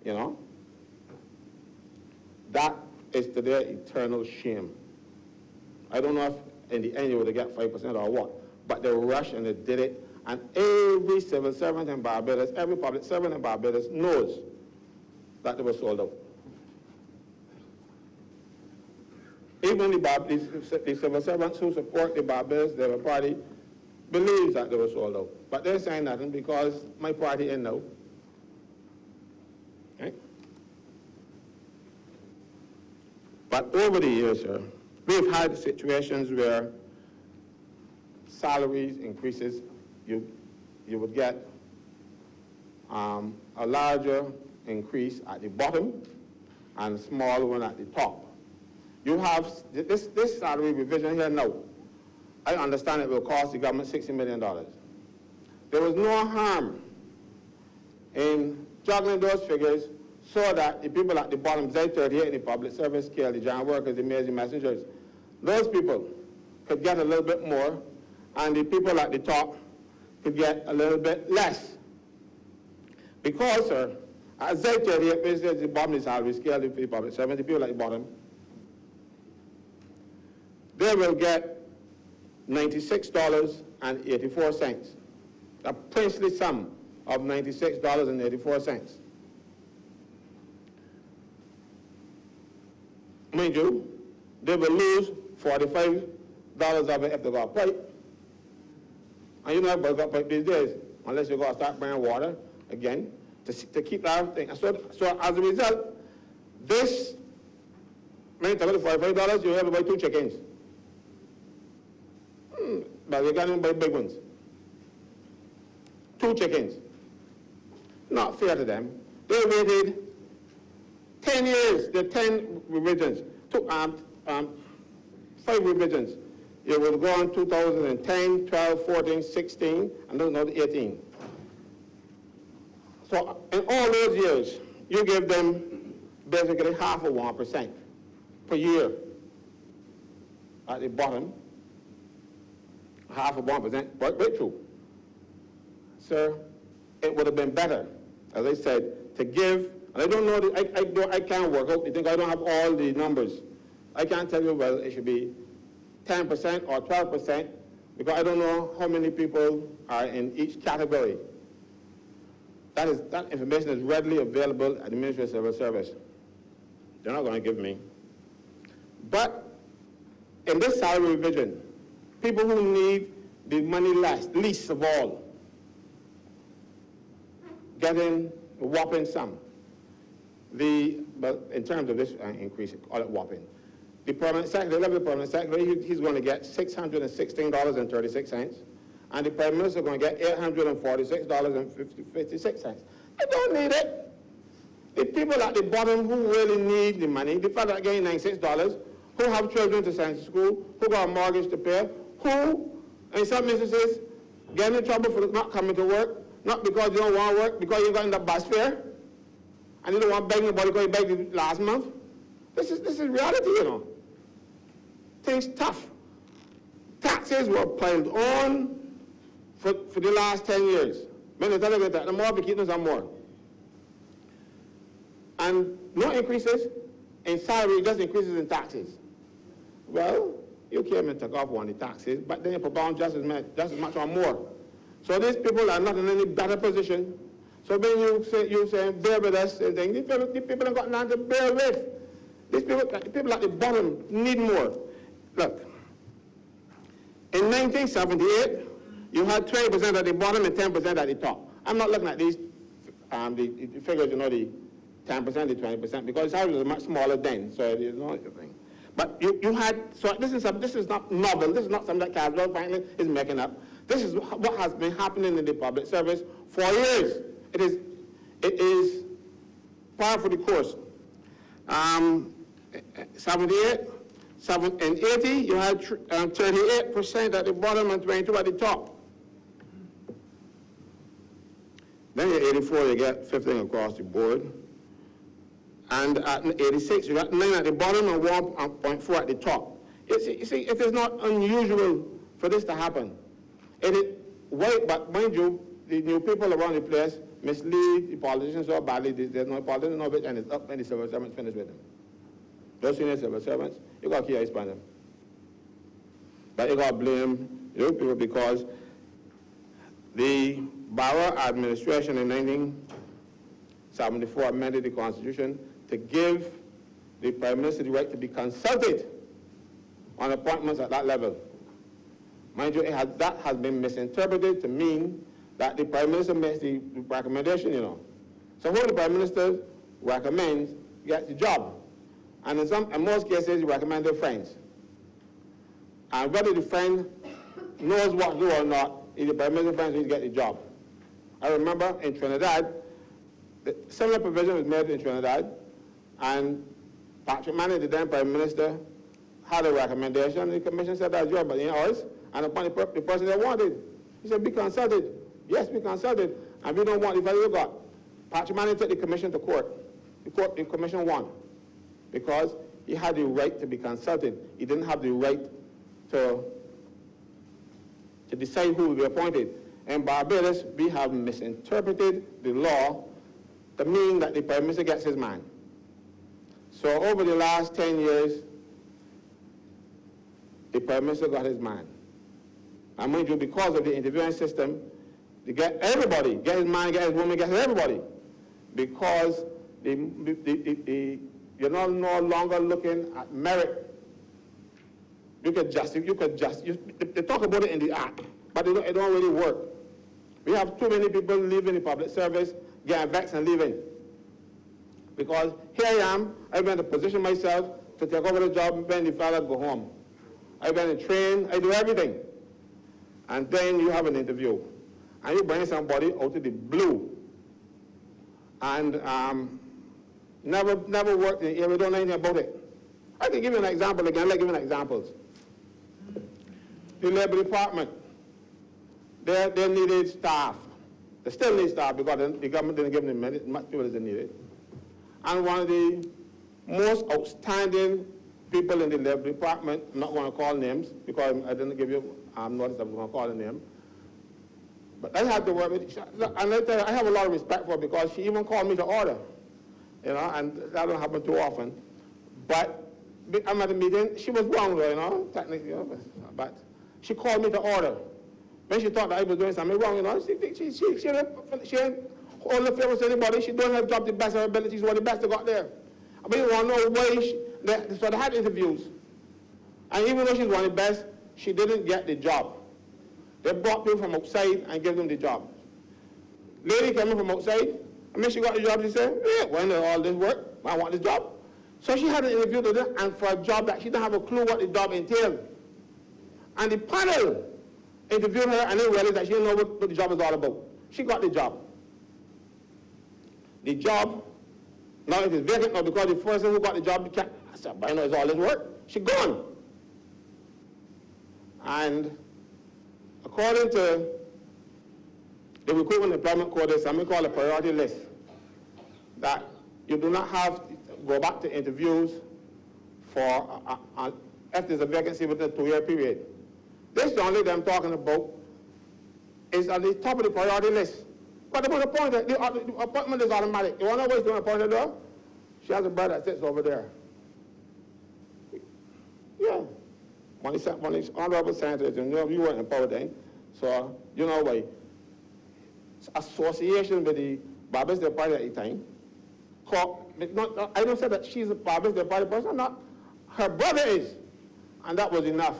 you know? That is to their eternal shame. I don't know if in the end you would get 5% or what, but they rushed and they did it. And every civil servant in Barbados, every public servant in Barbados knows that they were sold out. Even the civil servants who support the Barbados Labour Party believes that they were sold out. But they're saying nothing because my party ain't now. Okay? But over the years, sir, we've had situations where salaries increases, you would get a larger increase at the bottom and a smaller one at the top. You have this salary revision here now. I understand it will cost the government $60 million. There was no harm in juggling those figures so that the people at the bottom, Z38 in the public service scale, the giant workers, the mayors, the messengers, those people could get a little bit more, and the people at the top could get a little bit less. Because, sir, at Z38, which is the bottom of the salary scale, the public servants, the people at the bottom, they will get $96.84, a princely sum of $96.84. Mind you, they will lose $45 of it if they got a pipe. And you know everybody got a pipe these days, unless you got to start buying water again to keep that thing. So as a result, this, when you talk about $45, you have to buy 2 chickens. But you can't even buy big ones. 2 chickens. Not fair to them. They waited 10 years, the 10 revisions, 5 revisions. It will go on 2010, 12, 14, 16, and now 18. So in all those years, you give them basically half of 1% per year at the bottom. Half of 1%, but right through. Sir, it would have been better, as I said, to give, and I don't know, I can't work out, you think I don't have all the numbers. I can't tell you whether it should be 10% or 12% because I don't know how many people are in each category. That information is readily available at the Ministry of Civil Service. They're not going to give me. But in this salary revision, people who need the money least of all, getting a whopping sum. But in terms of this increase, call it whopping. The permanent secretary, the permanent secretary, he's going to get $616.36, and the Prime Minister is going to get $846.56. They don't need it. The people at the bottom who really need the money, the fellow that getting $96, who have children to send to school, who got a mortgage to pay, who, in some instances, get in trouble for not coming to work, not because you don't want to work, because you got in the bus fare, and you don't want to beg nobody because you begged last month. This is reality, you know. Things tough. Taxes were piled on for the last 10 years. When they tell you that, the more we keep them, some more. And no increases in salary, just increases in taxes. Well, you came and took off on the taxes, but then you put down just as much or more. So these people are not in any better position. So when you say bear with us, and things, these people have got nothing to bear with. These people at the bottom need more. Look, in 1978, you had 20% at the bottom and 10% at the top. I'm not looking at these the figures, you know, the 10%, the 20%, because the salary was much smaller then, so there's no thing. But you had, so this is not novel, this is not something that Caswell Franklin is making up. This is what has been happening in the public service for years. It is par for the course. 78, in 80, you had 38% at the bottom and 22 at the top. Then in 84, you get 15 across the board. And at 86, you got 9 at the bottom and 1.4 at the top. You see, it is not unusual for this to happen. But mind you, the new people around the place mislead the politicians so badly. There's no politician of it, and it's up when the civil servants finish with them. Those senior civil servants, you got to keep expand them. But you got to blame those people because the Barrow administration in 1974 amended the Constitution to give the Prime Minister the right to be consulted on appointments at that level. Mind you, that has been misinterpreted to mean that the Prime Minister makes the recommendation, you know. So who the Prime Minister recommends gets the job. And in most cases, he recommends their friends. And whether the friend knows what to do or not, if the Prime Minister's friends will get the job. I remember in Trinidad, the similar provision was made in Trinidad, and Patrick Manning, the then Prime Minister, had a recommendation, and the Commission said that's yours, but in ours, and upon the person they wanted. He said, be consulted. Yes, be consulted. And we don't want the value you got. Patrick Manning took the Commission to court. The Commission won, because he had the right to be consulted. He didn't have the right to decide who will be appointed. In Barbados, we have misinterpreted the law to mean that the Prime Minister gets his man. So over the last 10 years, the Prime Minister got his man. And mind you, because of the interviewing system, they get everybody, get his man, get his woman, get everybody. Because you're no longer looking at merit. They talk about it in the act, but it don't really work. We have too many people leaving the public service, getting vexed and leaving. Because here I am, I've been to position myself to take over the job when the fellow go home. I've been in train, I do everything. And then you have an interview. And you bring somebody out of the blue. And never worked in the area, don't know anything about it. I can give you an example again, let's give you examples. The Labor Department, they needed staff. They still need staff because the government didn't give them much people as they needed. And one of the most outstanding people in the Labor Department, I'm not going to call names because I didn't give you notice I was going to call a name. But I had to work with, and I tell you, I have a lot of respect for her because she even called me to order. You know, and that don't happen too often. But I'm at a meeting, she was wrong though, you know, technically, you know, but She called me to order. When she thought that I was doing something wrong, you know, she ain't holding the favors to anybody. She doing her job to the best of her ability. She's one of the best that got there. I mean, you want to know why so they had interviews. And even though she's one of the best, she didn't get the job. They brought people from outside and gave them the job. Lady came in from outside, and when she got the job, she said, yeah, when all this work, I want this job. So she had an interview with them, and for a job that she didn't have a clue what the job entailed. And the panel interviewed her, and they realized that she didn't know what the job was all about. She got the job. The job, now it is vacant now because the person who got the job, I said, but I know it's all this work. She gone. And according to the Recruitment Employment Code, there's something called a priority list, that you do not have to go back to interviews for if there's a vacancy within a 2-year period. This young lady I'm talking about is at the top of the priority list. But the appointment is automatic. You want to know what she's doing appointed her? She has a brother that sits over there. Yeah. One of these honorable senators, and you weren't empowered then, so you know why. Association with the Barbers Day Party at the time. I don't say that she's a Barbers Day Party person, not. Her brother is. And that was enough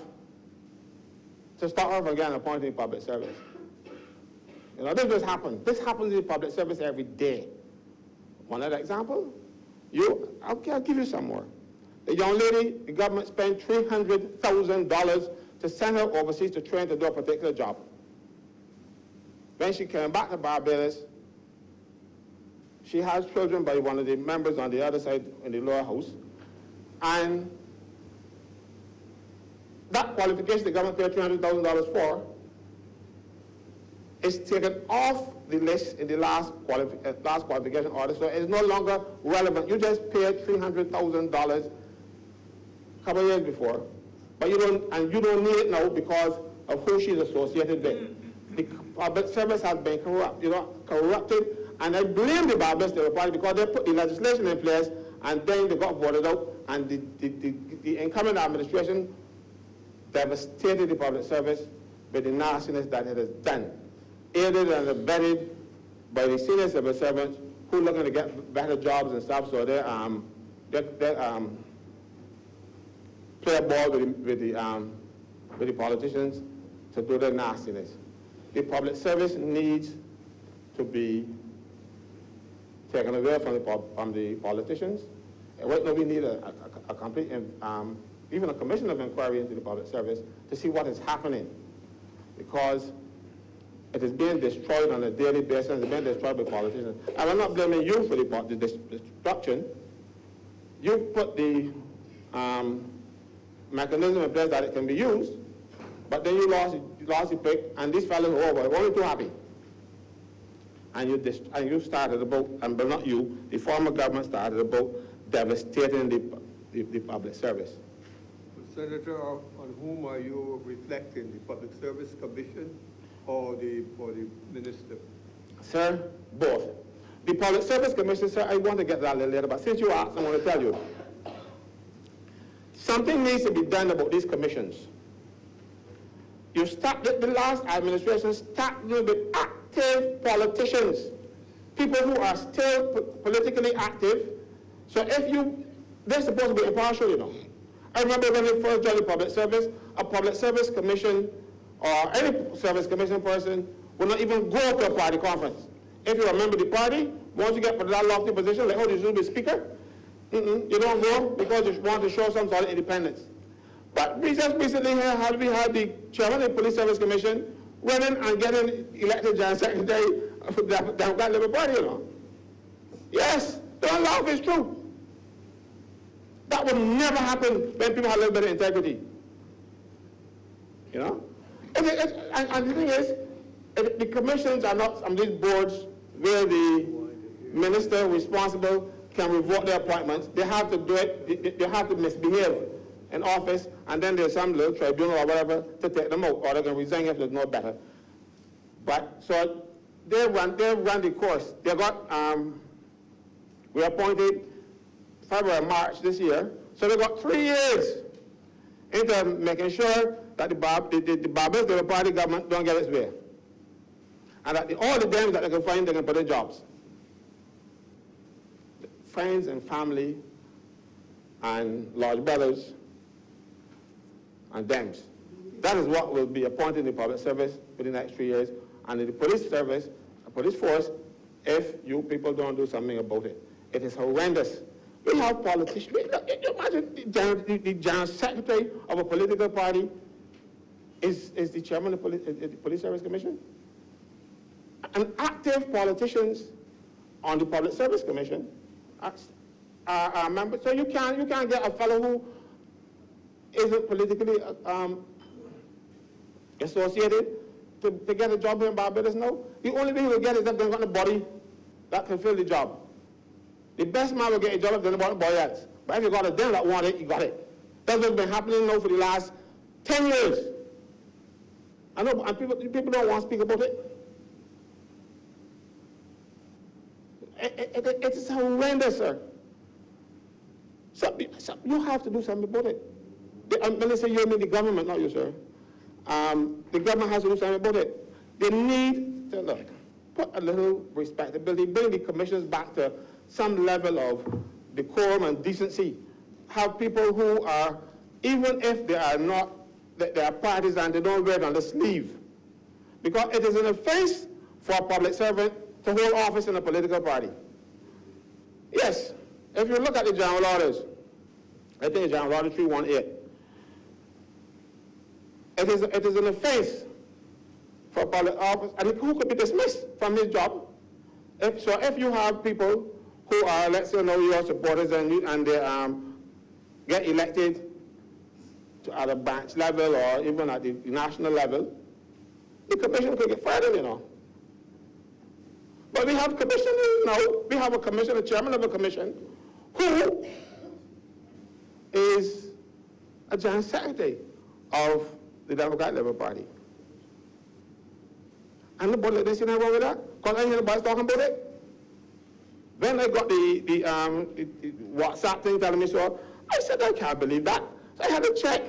to stop her from getting appointed in public service. You know, this just happened. This happens in public service every day. One other example, I'll give you some more. The young lady, the government spent $300,000 to send her overseas to train to do a particular job. When she came back to Barbados, she has children by one of the members on the other side in the lower house, and that qualification the government paid $300,000 for is taken off the list in the last qualification order, so it's no longer relevant. You just paid $300,000 a couple of years before, but you don't need it now because of who she's associated with. The public service has been corrupted, and I blame the Barbers Day Party because they put the legislation in place, and then they got voted out, and the incoming administration devastated the public service with the nastiness that it has done, aided and abetted by the senior civil servants who are looking to get better jobs and stuff, so they play a ball with the politicians to do their nastiness. The public service needs to be taken away from the politicians. And right now we need a complete, even a commission of inquiry into the public service to see what is happening, because it is being destroyed on a daily basis. It's being destroyed by politicians. And I'm not blaming you for the destruction. You put the mechanism in place that it can be used, but then you lost the pick, and these fellows were only too happy. And you started about, but not you, the former government started about devastating the public service.
Senator, on whom are you reflecting, the Public Service Commission or the minister?
Sir, both. The Public Service Commission, sir, I want to get that a little later, but since you asked, I want to tell you. Something needs to be done about these commissions. The last administration started with active politicians, people who are still politically active. So they're supposed to be impartial, you know. I remember when we first joined the public service, a public service commission or any service commission person would not even go to a party conference. If you're a member of the party, once you get to that lofty position, like, oh, you should be speaker, you don't go because you want to show some sort of independence. But we just recently we had the chairman of the Police Service Commission running and getting elected General Secretary of the Democratic Labour Party, you know. Yes, don't laugh, it's true. That would never happen when people have a little bit of integrity. You know? And the thing is, the commissions are not some of these boards where the minister responsible can revoke their appointments. They have to do it, they have to misbehave in office, and then there's some little tribunal or whatever to take them out, or they can resign if there's no better. But, so they run the course. They got, we appointed February, March this year, so they got 3 years into making sure that the Barbados Labour Party government don't get its way. And that all the dams that they can find, they can put in jobs. Friends and family and large brothers and dams. That is what will be appointed in the public service within the next 3 years, and in the police service, the police force, if you people don't do something about it. It is horrendous. We have politicians. Imagine the general secretary of a political party is the chairman of the Police Service Commission. And active politicians on the Public Service Commission are members. So you can't get a fellow who isn't politically associated to get a job here in Barbados. No. The only thing you'll get is if they've got a body that can fill the job. The best man will get a job if they've got a body else. But if you got a them that want it, you got it. That's what's been happening now for the last 10 years. I know, and people don't want to speak about it. It is horrendous, sir. So you have to do something about it. When they say you mean the government, not you, sir. The government has to do something about it. They need to, look, put a little respectability, bring the commissioners back to some level of decorum and decency. Have people who are, even if they are not, they are partisans, they don't wear it on the sleeve. Because it is an offense for a public servant to hold office in a political party. Yes, if you look at the general orders, I think it's General Order 318, it is an offense for a public office, and who could be dismissed from his job. If you have people who are, let's say, your supporters and they get elected to at a branch level or even at the national level, the commission could get fired, you know. But we have commissioners now. We have a commissioner, chairman of a commission, who is a general secretary of the Democratic Labour Party. And nobody, they see nothing wrong with that, because I hear nobody talking about it. When I got the WhatsApp thing telling me so, I said, I can't believe that. So I had to check.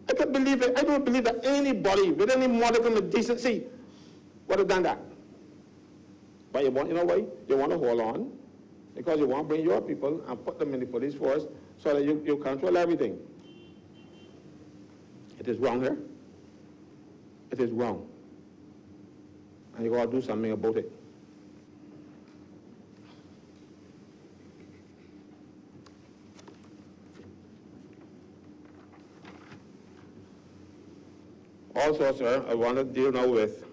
I can't believe it. I don't believe that anybody with any modicum of decency would have done that. But you know why? You want to hold on, because you want to bring your people and put them in the police force so that you control everything. It is wrong here. It is wrong. And you got to do something about it. Also, sir, I want to deal now with,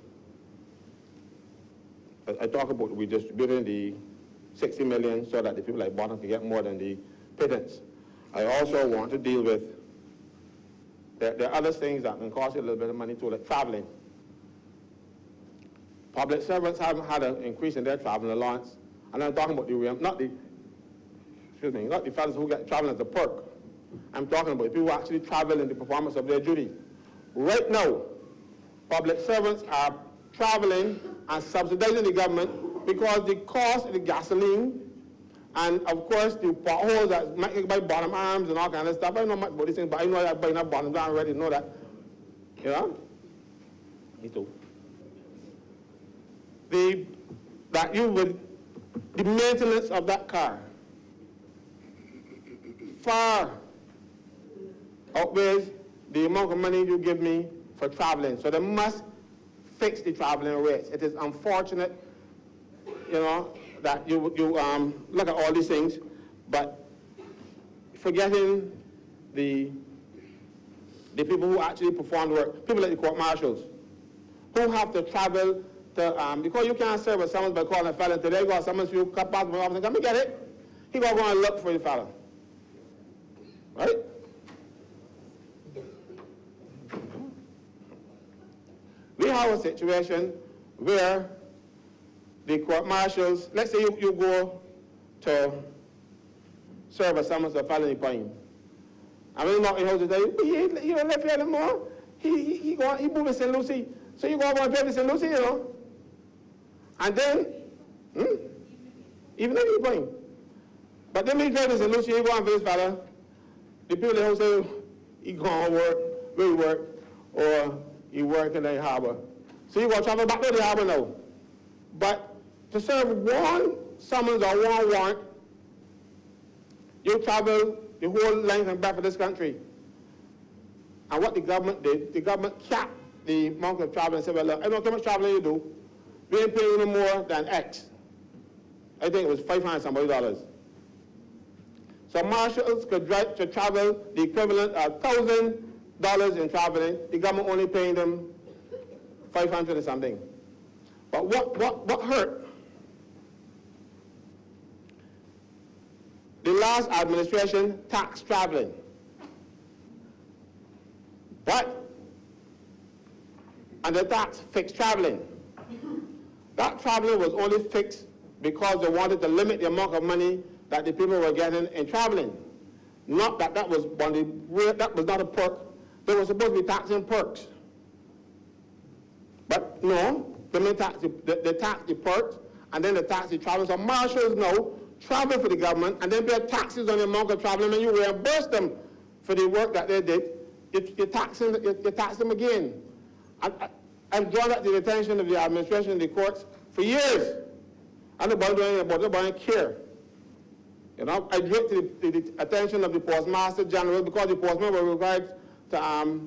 I talk about we distributing the 60 million so that the people like bottom can get more than the pittance. I also want to deal with, there are other things that can cost you a little bit of money too, like traveling. Public servants haven't had an increase in their traveling allowance. And I'm talking about not the fellows who get traveling as a perk. I'm talking about the people who actually travel in the performance of their duty. Right now, public servants are traveling and subsidizing the government because the cost of the gasoline and, of course, the potholes that might by bottom arms and all kind of stuff. I don't know much about these things, but I know that buying up bottom down already, know that. You know? Me too. The maintenance of that car far outweighs the amount of money you give me for traveling. So they must fix the traveling rates. It is unfortunate, you know, that you look at all these things, but forgetting the people who actually perform the work, people like the court marshals, who have to travel to, because you can't serve a summons by calling a felon today. You got summons for you, cut past my office and come and get it. He got to go and look for the felon. Right? We have a situation where the court marshals, let's say you go to serve a summons of felony fine. And when you knock your house, they tell you, he don't live here anymore. He moved to St. Lucie. So you go over and pay to St. Lucie, you know. And then, even if you fine. But then when you drive to St. Lucie, you go and visit this fella. The people in the house say, he gone to work, where he work, or he work in the harbor. So you gonna travel back to the harbor now. But to serve one summons or one warrant, you travel the whole length and breadth of this country. And what the government did, the government capped the amount of travel and said, well, look, I don't know how much traveling you do. We ain't paying you no more than X. I think it was $500 So marshals could drive to travel the equivalent of $1,000 in traveling. The government only paying them 500 and something. But what hurt? The last administration taxed traveling. And the tax fixed traveling. That traveling was only fixed because they wanted to limit the amount of money that the people were getting in traveling. Not that that was not a perk. They were supposed to be taxing perks. But no, they tax the perks, and then they tax the travel. So marshals now travel for the government, and then pay taxes on the amount of traveling, and you reimburse them for the work that they did. You tax them again. I've drawn that to the attention of the administration and the courts for years. And nobody doing anything about it, nobody care. You know, I drew it to the attention of the Postmaster General because the postmen were required to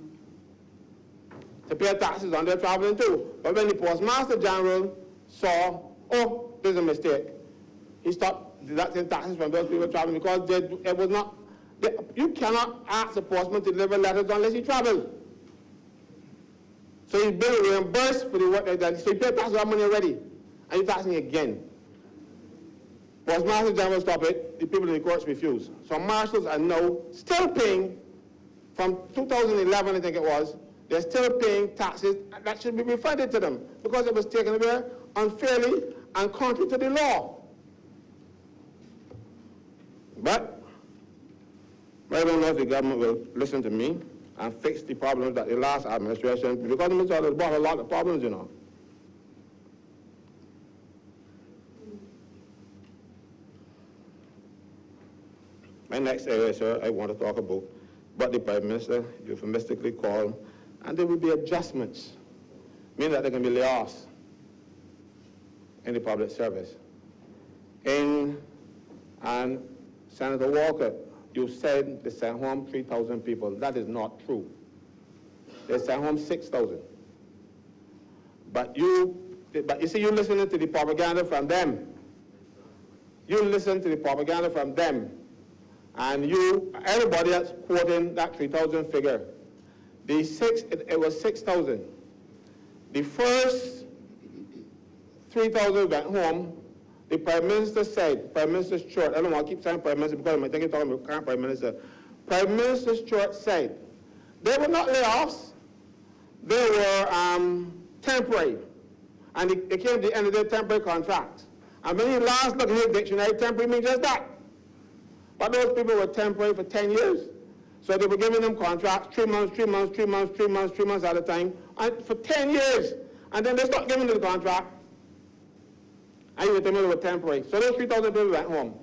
pay taxes on their traveling too. But when the Postmaster General saw, oh, there's a mistake, he stopped deducting taxes from those people traveling because it was not, you cannot ask the postman to deliver letters unless he travels. So he's been reimbursed for the work that done. So he paid taxes on money already, and he's taxing again. Postmaster General stop it, the people in the courts refuse. So marshals are now still paying, from 2011 I think it was, they're still paying taxes that should be refunded to them because it was taken away unfairly and contrary to the law. But I don't know if the government will listen to me and fix the problems that the last administration, because the has brought a lot of problems, you know. My next area, sir, I want to talk about what the Prime Minister euphemistically called, and there will be adjustments, meaning that there can be layoffs in the public service. And Senator Walker, you said they sent home 3,000 people. That is not true. They sent home 6,000. But you see, you're listening to the propaganda from them. You listen to the propaganda from them. And everybody that's quoting that 3,000 figure. It was 6,000. The first 3,000 went home. The Prime Minister said, Prime Minister's church, I don't want to keep saying Prime Minister because I think you're talking about current Prime Minister. Prime Minister's church said, they were not layoffs, they were temporary. And it came to the end of their temporary contracts. And when you last look at his dictionary, temporary means just that. But those people were temporary for 10 years. So they were giving them contracts, 3 months, 3 months, 3 months, 3 months, 3 months at a time, and for 10 years. And then they stopped giving them the contract. And you were telling me they were temporary. So those 3,000 people went home.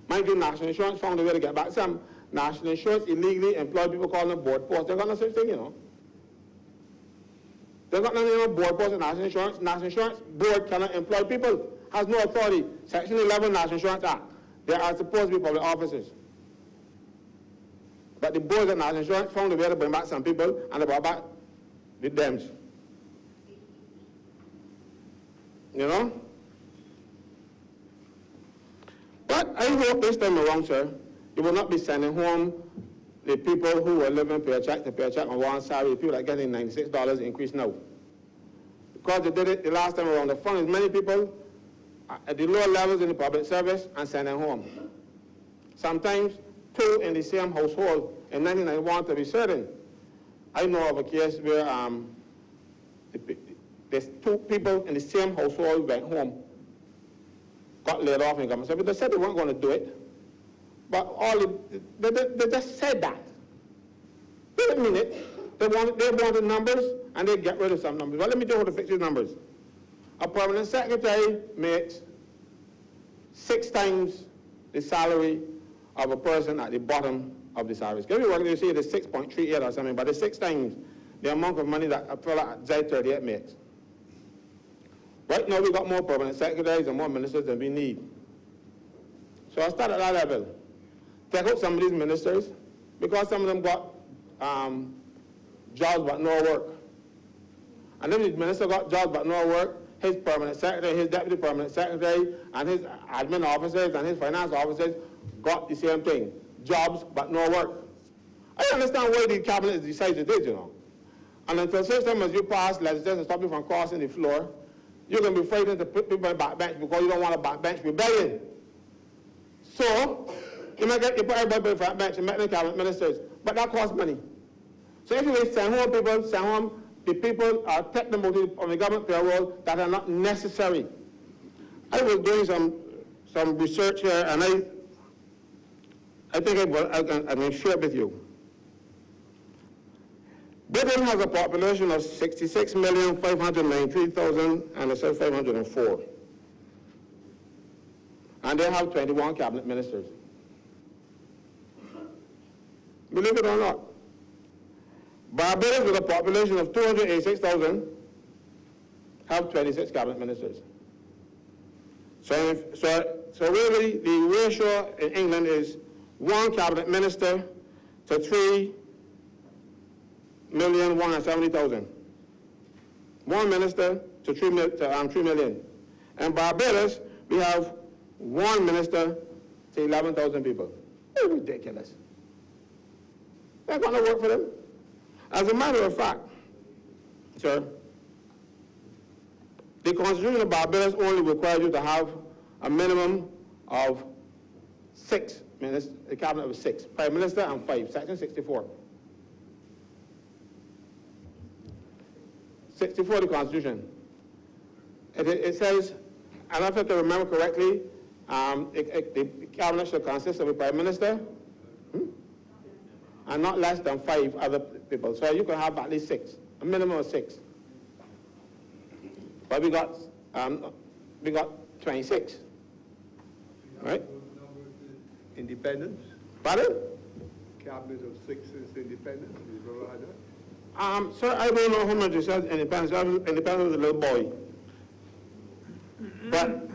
Mind you, National Insurance found a way to get back some. National Insurance illegally employed people calling them board posts. They've got no such thing, you know. They've got no board posts in National Insurance. National Insurance Board cannot employ people. Has no authority. Section 11 National Insurance Act. They are supposed to be public officers. But the boards of National Insurance found a way to bring back some people, and they brought back the Dems. You know? But I hope this time around, sir, you will not be sending home the people who were living paycheck to paycheck on one salary, the people that are getting $96 increase now. Because they did it the last time around, they found as many people at the lower levels in the public service and send them home. Sometimes 2 in the same household in 1991 to be certain. I know of a case where there's 2 people in the same household went home, got laid off in government service. They said they weren't going to do it, but they just said that. They didn't mean it. They wanted numbers, and they get rid of some numbers. Well, let me tell you how to fix these numbers. A permanent secretary makes 6 times the salary of a person at the bottom of the service. If you work, you see it is 6.38 or something, but it's 6 times the amount of money that a fellow at Z38 makes. Right now, we got more permanent secretaries and more ministers than we need. So I start at that level. Take out some of these ministers, because some of them got jobs but no work. And then the minister got jobs but no work, his permanent secretary, his deputy permanent secretary, and his admin officers and his finance officers got the same thing, jobs but no work. I understand why the cabinet decides this, you know. And until such time as you pass legislation to stop you from crossing the floor, you're going to be frightened to put people in backbench because you don't want a backbench rebellion. So, you put everybody in backbench and make them cabinet ministers, but that costs money. So if you send home people, send home the people take them on the government payroll that are not necessary. I was doing some research here, and I think I can share it with you. Britain has a population of 66,593,504. And they have 21 cabinet ministers. Believe it or not. Barbados, with a population of 286,000, have 26 cabinet ministers. So really, the ratio in England is 1 cabinet minister to 3,170,000. 1 minister to 3 million. And Barbados, we have 1 minister to 11,000 people. It's ridiculous. That's going to work for them. As a matter of fact, sir, the Constitution of Barbados only requires you to have a minimum of 6 ministers, a cabinet of 6, Prime Minister and 5, Section 64. 64 of the Constitution. It says, and if I can remember correctly, the cabinet shall consist of a Prime Minister and not less than 5 other people. So you can have at least 6, a minimum of 6. But we got 26, right?
Independence?
Pardon?
Cabinet of 6 is independence. You've ever had that?
Sir, I don't know how much it says independence. Independence was a little boy. But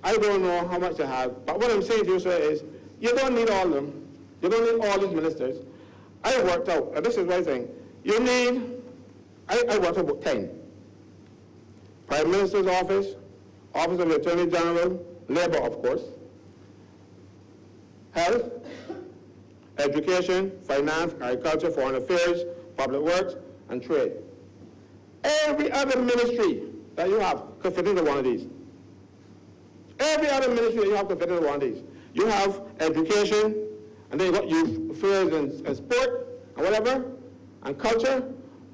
I don't know how much they have. But what I'm saying to you, sir, is you don't need all of them. You don't need all these ministers. I worked out, and this is what I think, you need, I worked out about 10. Prime Minister's Office, Office of the Attorney General, Labor, of course, Health, Education, Finance, Agriculture, Foreign Affairs, Public Works, and Trade. Every other ministry that you have could fit into one of these. Every other ministry that you have could fit into one of these. You have Education, and then you got Youth Affairs and Sport, and whatever, and Culture.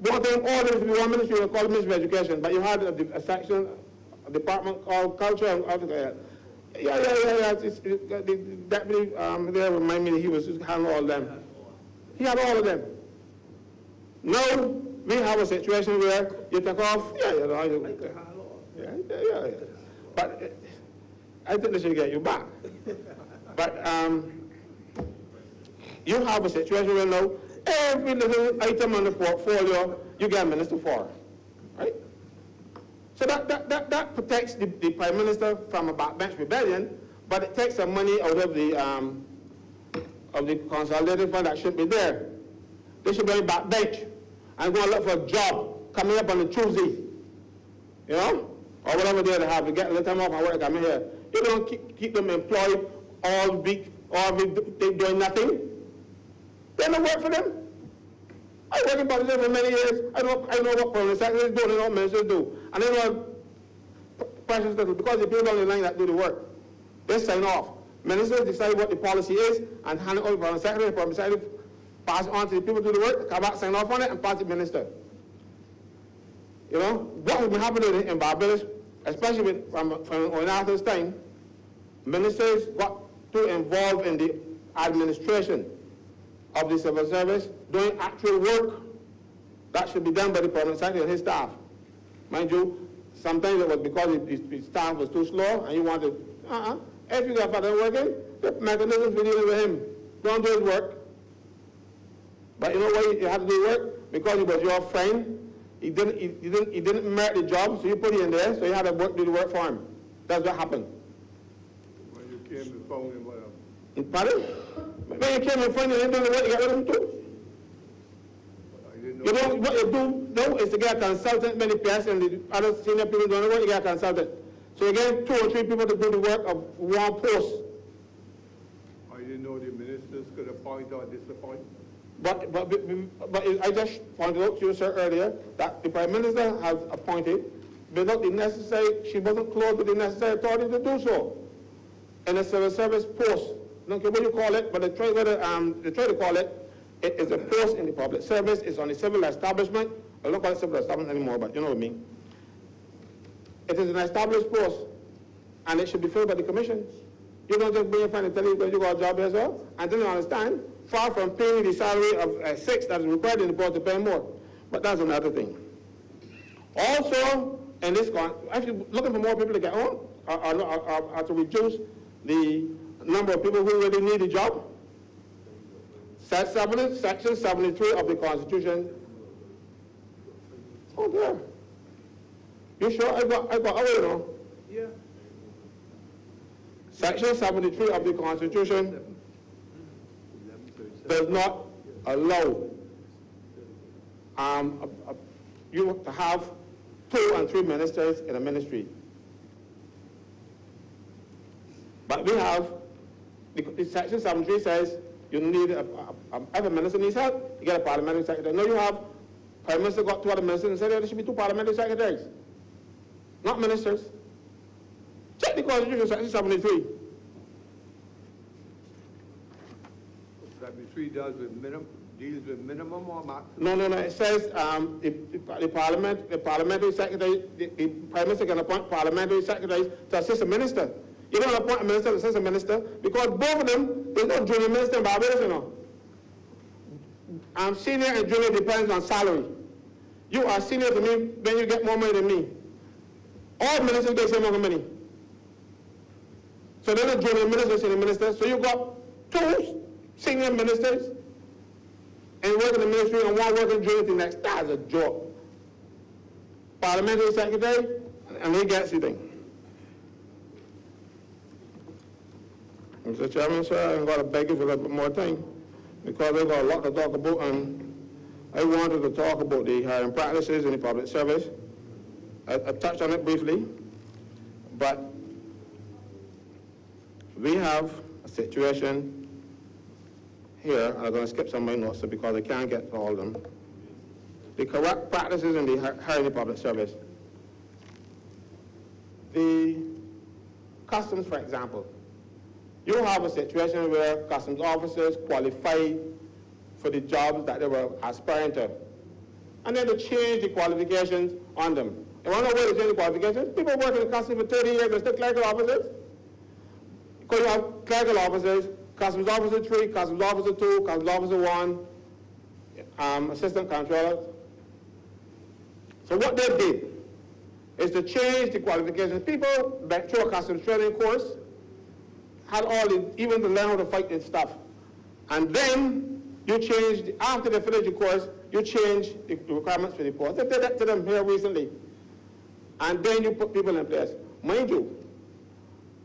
Both of them all into one ministry, we call it Ministry of Education, but you had a section, a department called Culture and Yeah. The deputy there reminded me that he was handling all of them. He had all of them. Now we have a situation where you take off, but I think they should get you back. But you have a situation where now every little item on the portfolio you get a minister for, right? So that protects the Prime Minister from a backbench rebellion, but it takes some money out of the consolidated fund that should be there. They should be on the backbench and go and look for a job coming up on a Tuesday, you know, or whatever day they have to get a little time off and work coming here. You don't keep them employed all week, all week they doing nothing. They don't work for them. I worked in politics for many years. I know what permanent secretaries do and what ministers do. And they know precious little because the people on the line that do the work. They sign off. Ministers decide what the policy is and hand it over to the permanent secretary, pass it on to the people who do the work, come back, sign off on it, and pass it to the minister. You know, what has been happening in Barbados, especially from Onatha's time, ministers got too involved in the administration of the civil service, doing actual work that should be done by the permanent secretary and his staff. Mind you, sometimes it was because the staff was too slow and you wanted, if you got father working, the mechanisms for dealing with him. Don't do his work. But you know why you had to do work? Because he was your friend. He didn't merit the job, so you put him in there, so you had to do the work for him. That's what happened.
When you came and found him,
Pardon? When you came and found him, you didn't do the work, you got rid of him too. You know, what you do is to get a consultant, many PS, and the other senior people doing the work, you get a consultant. So you get 2 or 3 people to do the work of one post.
I didn't know the ministers could appoint or disappoint.
But I just pointed out to you, sir, earlier, that the Prime Minister has appointed without the necessary, she wasn't clothed with the necessary authority to do so. In a civil service post, I don't care what you call it, but they try to call it, it is a post in the public service, it's on a civil establishment. I don't call it civil establishment anymore, but you know what I mean. It is an established post, and it should be filled by the commission. You don't just bring your friend and tell you you got a job here, sir, and then you understand, far from paying the salary of 6 that is required in the post to pay more. But that's another thing. Also, in this, if you're looking for more people to get on, or to reduce the number of people who really need a job, Section 73 of the Constitution. Oh, there. You sure? I got you know.
Yeah.
Section 73 of the Constitution does not allow you to have 2 and 3 ministers in a ministry. But we have, the Section 73 says you need, if a minister needs help, you get a parliamentary secretary. No, you have, Prime Minister got 2 other ministers and said there should be 2 parliamentary secretaries, not ministers. Check the Constitution, Section 73.
73 deals with minimum or maximum?
No. It says the parliamentary secretary, the Prime Minister can appoint parliamentary secretaries to assist a minister. You don't appoint a minister to assist a minister because both of them, there's no junior minister in Barbados, you know. Senior and junior depends on salary. You are senior to me, then you get more money than me. All ministers get the same amount of money. So they're not junior ministers, senior ministers. So you got 2 senior ministers and work in the ministry and 1 working junior the next. That's a job. Parliamentary secretary, and he gets the thing. Mr. Chairman, sir, I'm going to beg you for a little bit more time because I've got a lot to talk about, and I wanted to talk about the hiring practices in the public service. I touched on it briefly, but we have a situation here, and I'm going to skip some of my notes because I can't get to all of them. The corrupt practices in the hiring the public service. The customs, for example. You have a situation where customs officers qualify for the jobs that they were aspiring to. And then they change the qualifications on them. You want to know where they change the qualifications? People work in customs for 30 years, they're still clerical officers. Because you have clerical officers, customs officer 3, customs officer 2, customs officer 1, assistant controllers. So what they did is to change the qualifications. People went through a customs training course, had all the, even to learn how to fight and stuff. And then you change, after they finish the course, you change the requirements for the post. They did that to them here recently. And then you put people in place. Mind you,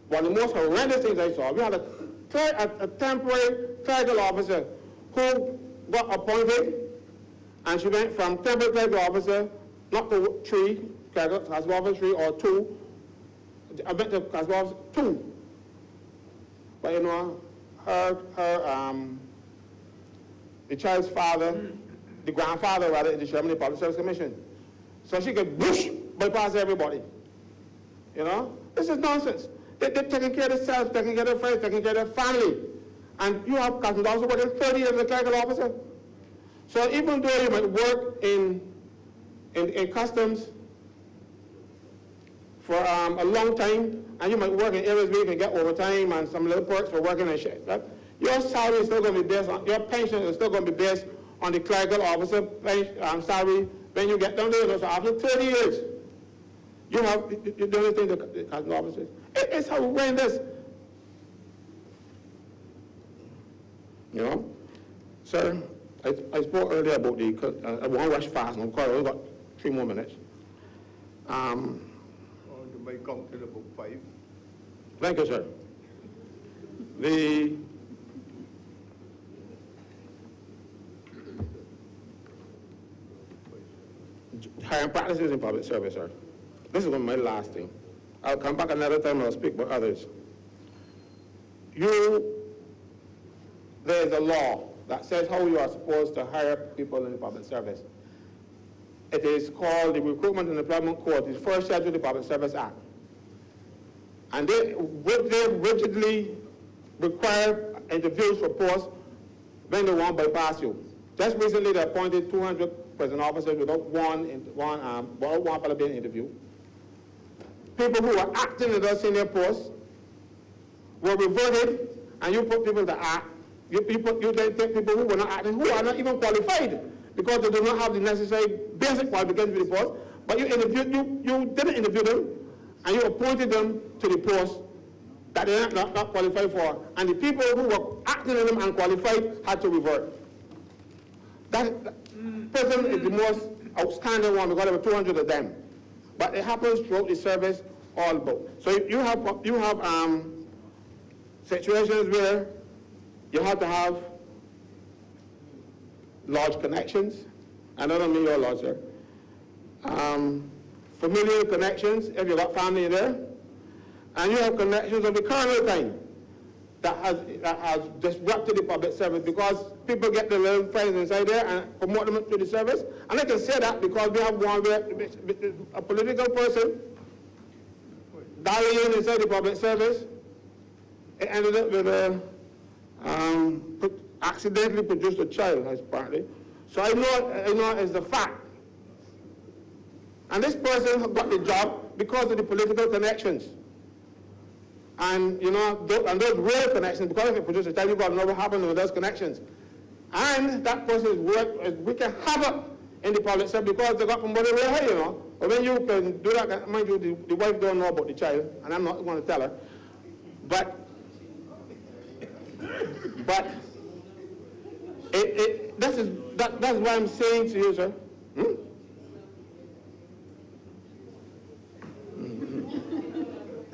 one of the most horrendous things I saw, we had a temporary clerical officer who got appointed, and she went from temporary clerical officer, not to 3, clerical officer 3 or 2, I went to clerical officer 2. But you know, the child's father, the grandfather rather, is the chairman of the Public Service Commission. So she could bypass everybody. You know? This is nonsense. They're taking care of themselves, taking care of their friends, taking care of their family. And you have customs officers working 30 years as a clerical officer. So even though you might work in customs for a long time, and you might work in areas where you can get overtime and some little perks for working and shit, right? Your salary is still going to be based on, your pension is still going to be based on the clerical officer salary when you get down there. So after 30 years, you have, you do anything to the customs officers. It's horrendous. You know? Sir, I spoke earlier about the, I won't rush fast, no, because I only got 3 more minutes.
You may come to about 5.
Thank you, sir. The hiring practices in public service, sir. This is my last thing. I'll come back another time and I'll speak about others. There's a law that says how you are supposed to hire people in the public service. It is called the Recruitment and Employment Code, the first schedule of the Public Service Act. And they rigidly require interviews for posts when they won't bypass you. Just recently, they appointed 200 prison officers without one fellow being interviewed. People who are acting in those senior posts were reverted, and you put people to act. You then take people who were not acting, who are not even qualified, because they do not have the necessary basic qualifications for the post. But you didn't interview them, and you appointed them to the post that they are not qualified for. And the people who were acting in them and qualified had to revert. That prison is the most outstanding one, because there were 200 of them. But it happens throughout the service all about. So you have situations where you have to have large connections. I don't mean your large, sir. Familial connections, if you've got family there. And you have connections of the colonial kind that has disrupted the public service, because people get their little friends inside there and promote them to the service. And I can say that because we have one where a political person dying inside the public service, it ended up with accidentally produced a child, apparently. So I know it's the fact. And this person got the job because of the political connections. And those real connections, because if it produces a child, you've got to know what happened with those connections. And that person is wreaking havoc in the public sector because they got promoted real high, But when you can do that, mind you, the wife don't know about the child, and I'm not going to tell her. But that's what I'm saying to you, sir.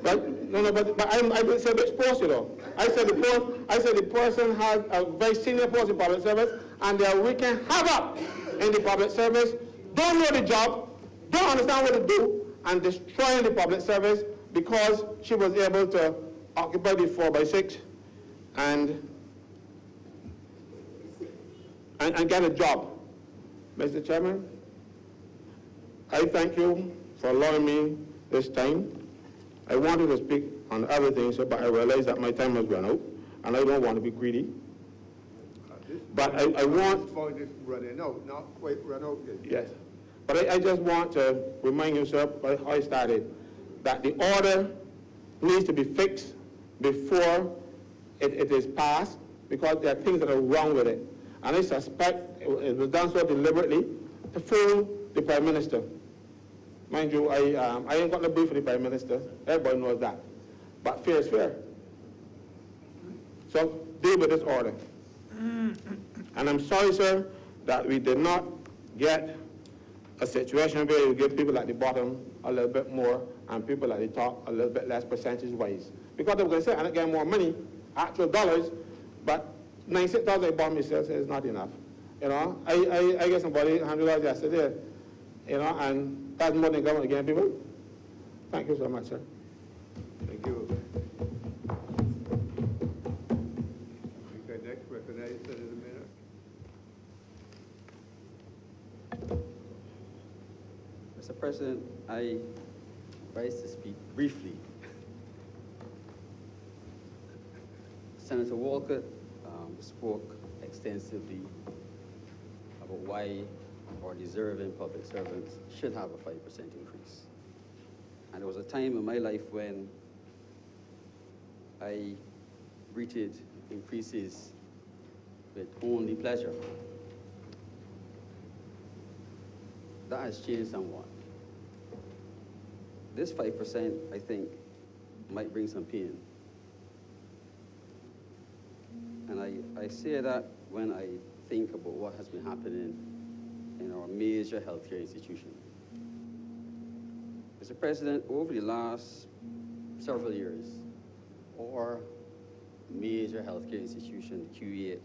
But I didn't say which post, I said the person has a very senior post in public service, and they are wreaking havoc in the public service, don't know the job, don't understand what to do, and destroying the public service because she was able to occupy the 4x6 and get a job. Mr. Chairman, I thank you for allowing me this time. I wanted to speak on other things, but I realized that my time has run out, and I don't want to be greedy. But I want...
This point is running out, not quite run out yet.
Yes. But I just want to remind you, sir, by how I started, that the order needs to be fixed before it is passed, because there are things that are wrong with it. And I suspect it was done so deliberately to fool the Prime Minister. Mind you, I ain't got no beef for the Prime Minister. Everybody knows that. But fair is fair. So deal with this order. And I'm sorry, sir, that we did not get a situation where you give people at the bottom a little bit more and people at the top a little bit less percentage-wise. Because they were going to say, I'm not getting more money, actual dollars, but 96,000 I bought myself is not enough. I get somebody $100 yesterday, and that's more than government again, people. Thank you so much, sir.
Thank you. Okay, next, recognize Senator Minner.
Mr. President, I rise to speak briefly. Senator Walcott spoke extensively about why our deserving public servants should have a 5% increase. And there was a time in my life when I greeted increases with only pleasure. That has changed somewhat. This 5%, I think, might bring some pain. And I say that when I think about what what has been happening in our major healthcare institution. Mr. President, over the last several years, our major healthcare institution, the QEH,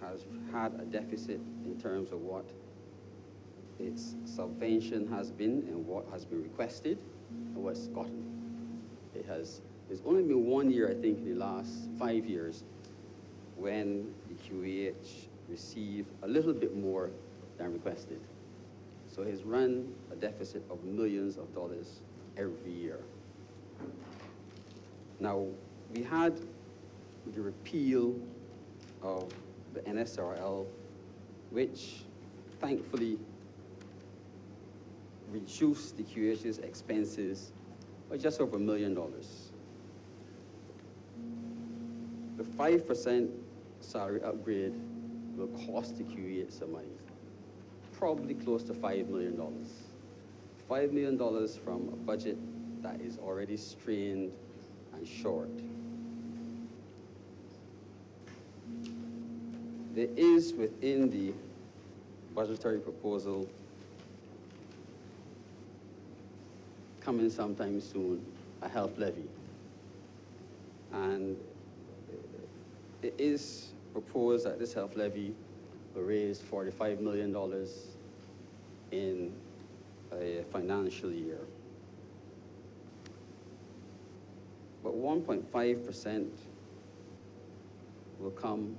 has had a deficit in terms of what its subvention has been and what has been requested and what's gotten. There's only been 1 year, I think, in the last 5 years when the QEH received a little bit more than requested. So it's run a deficit of millions of dollars every year. Now, we had the repeal of the NSRL, which thankfully reduced the QH's expenses by just over $1 million. The 5% salary upgrade will cost the QEH some money, probably close to $5 million. $5 million from a budget that is already strained and short. There is within the budgetary proposal coming sometime soon a health levy. And it is proposed that this health levy will raise $45 million in a financial year. But 1.5% will come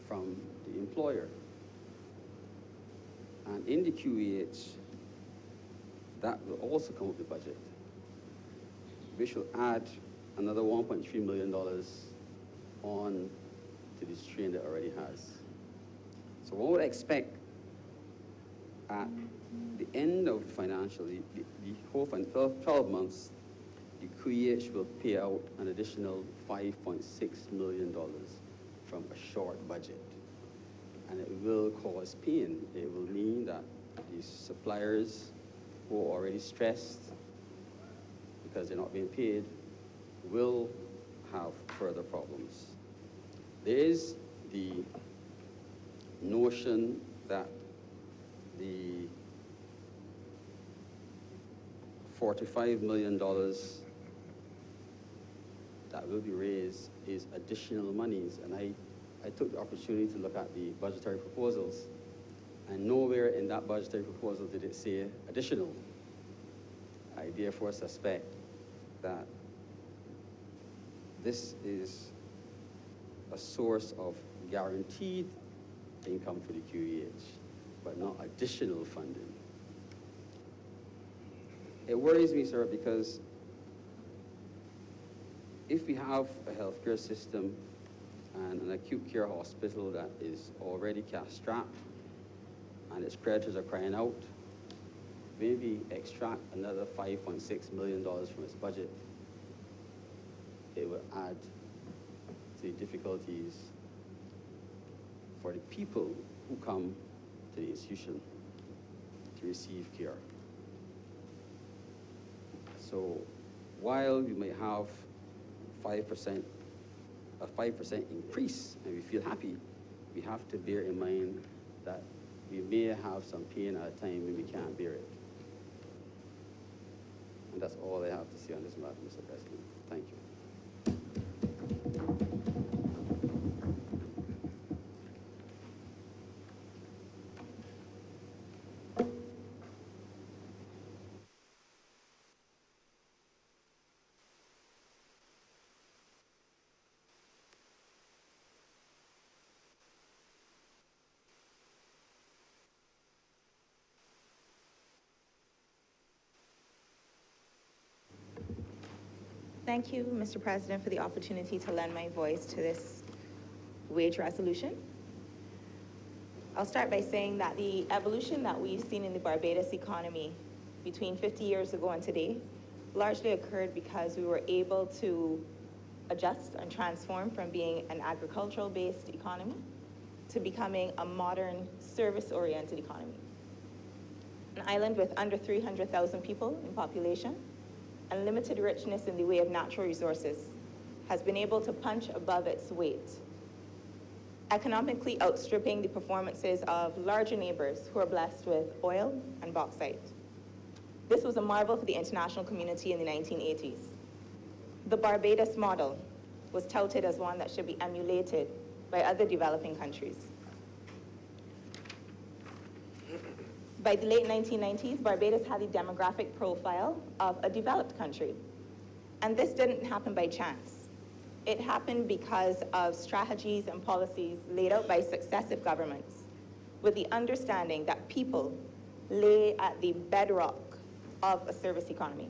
from the employer. And in the QEH, that will also come with the budget, which will add another $1.3 million on to the strain that it already has. So one would expect at the end of the financial, the whole 12 months, the QEH will pay out an additional $5.6 million from a short budget. And it will cause pain. It will mean that these suppliers who are already stressed because they're not being paid will have further problems. There is the notion that the $45 million that will be raised is additional monies. And I took the opportunity to look at the budgetary proposals, and nowhere in that budgetary proposal did it say additional. I therefore suspect that this is a source of guaranteed income for the QEH, but not additional funding. It worries me, sir, because if we have a healthcare system and an acute care hospital that is already cash-strapped and its creditors are crying out, maybe extract another $5.6 million from its budget, it will add to the difficulties for the people who come to the institution to receive care. So while we may have a 5% increase and we feel happy, we have to bear in mind that we may have some pain at a time when we can't bear it. And that's all I have to say on this matter, Mr. President. Thank you.
Thank you, Mr. President, for the opportunity to lend my voice to this wage resolution. I'll start by saying that the evolution that we've seen in the Barbados economy between 50 years ago and today largely occurred because we were able to adjust and transform from being an agricultural-based economy to becoming a modern, service-oriented economy. An island with under 300,000 people in population and limited richness in the way of natural resources has been able to punch above its weight economically outstripping the performances of larger neighbors who are blessed with oil and bauxite. This was a marvel for the international community in the 1980s. The Barbados model was touted as one that should be emulated by other developing countries. By the late 1990s, Barbados had the demographic profile of a developed country. And this didn't happen by chance. It happened because of strategies and policies laid out by successive governments with the understanding that people lay at the bedrock of a service economy.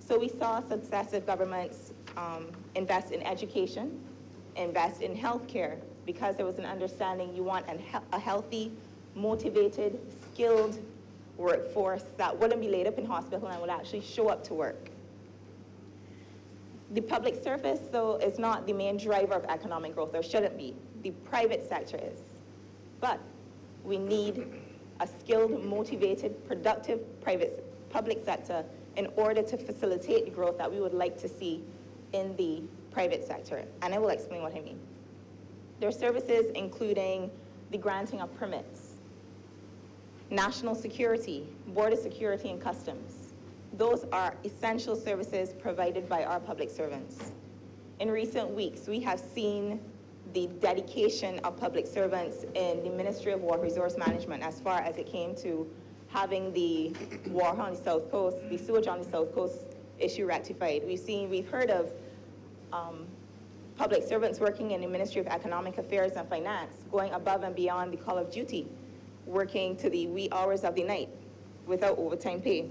So we saw successive governments invest in education, invest in healthcare, because there was an understanding you want a healthy, motivated, skilled workforce that wouldn't be laid up in hospital and would actually show up to work. The public service, though, is not the main driver of economic growth, or shouldn't be. The private sector is. But we need a skilled, motivated, productive public sector in order to facilitate the growth that we would like to see in the private sector. And I will explain what I mean. There are services including the granting of permits, national security, border security, and customs. Those are essential services provided by our public servants. In recent weeks, we have seen the dedication of public servants in the Ministry of Water Resource Management as far as it came to having the water on the South Coast, the sewage on the South Coast issue rectified. We've heard of public servants working in the Ministry of Economic Affairs and Finance, going above and beyond the call of duty, working to the wee hours of the night without overtime pay.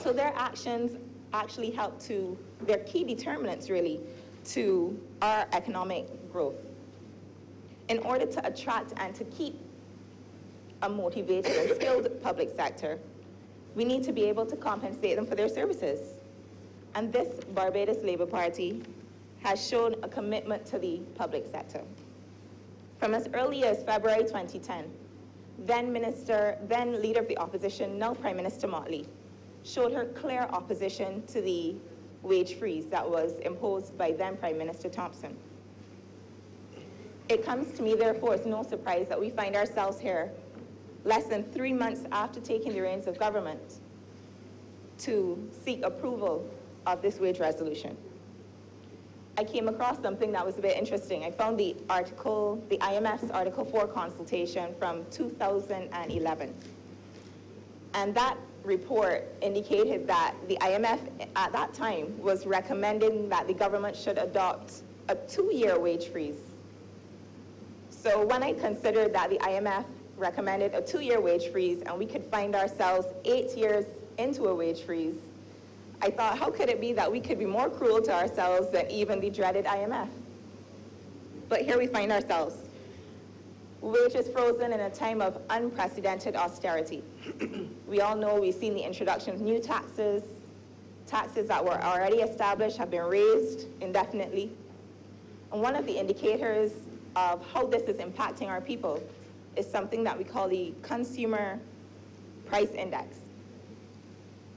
So their actions actually help to, they're key determinants really to our economic growth. In order to attract and to keep a motivated and skilled public sector, we need to be able to compensate them for their services. And this Barbados Labour Party has shown a commitment to the public sector. From as early as February 2010, then Leader of the Opposition, now Prime Minister Motley, showed her clear opposition to the wage freeze that was imposed by then Prime Minister Thompson. It comes to me, therefore, it's no surprise that we find ourselves here less than 3 months after taking the reins of government to seek approval of this wage resolution. I came across something that was a bit interesting. I found the article, the IMF's Article 4 consultation from 2011. And that report indicated that the IMF at that time was recommending that the government should adopt a 2-year wage freeze. So when I considered that the IMF recommended a 2-year wage freeze and we could find ourselves 8 years into a wage freeze, I thought, how could it be that we could be more cruel to ourselves than even the dreaded IMF? But here we find ourselves. Wages frozen in a time of unprecedented austerity. We all know we've seen the introduction of new taxes. Taxes that were already established have been raised indefinitely. And one of the indicators of how this is impacting our people is something that we call the Consumer Price Index.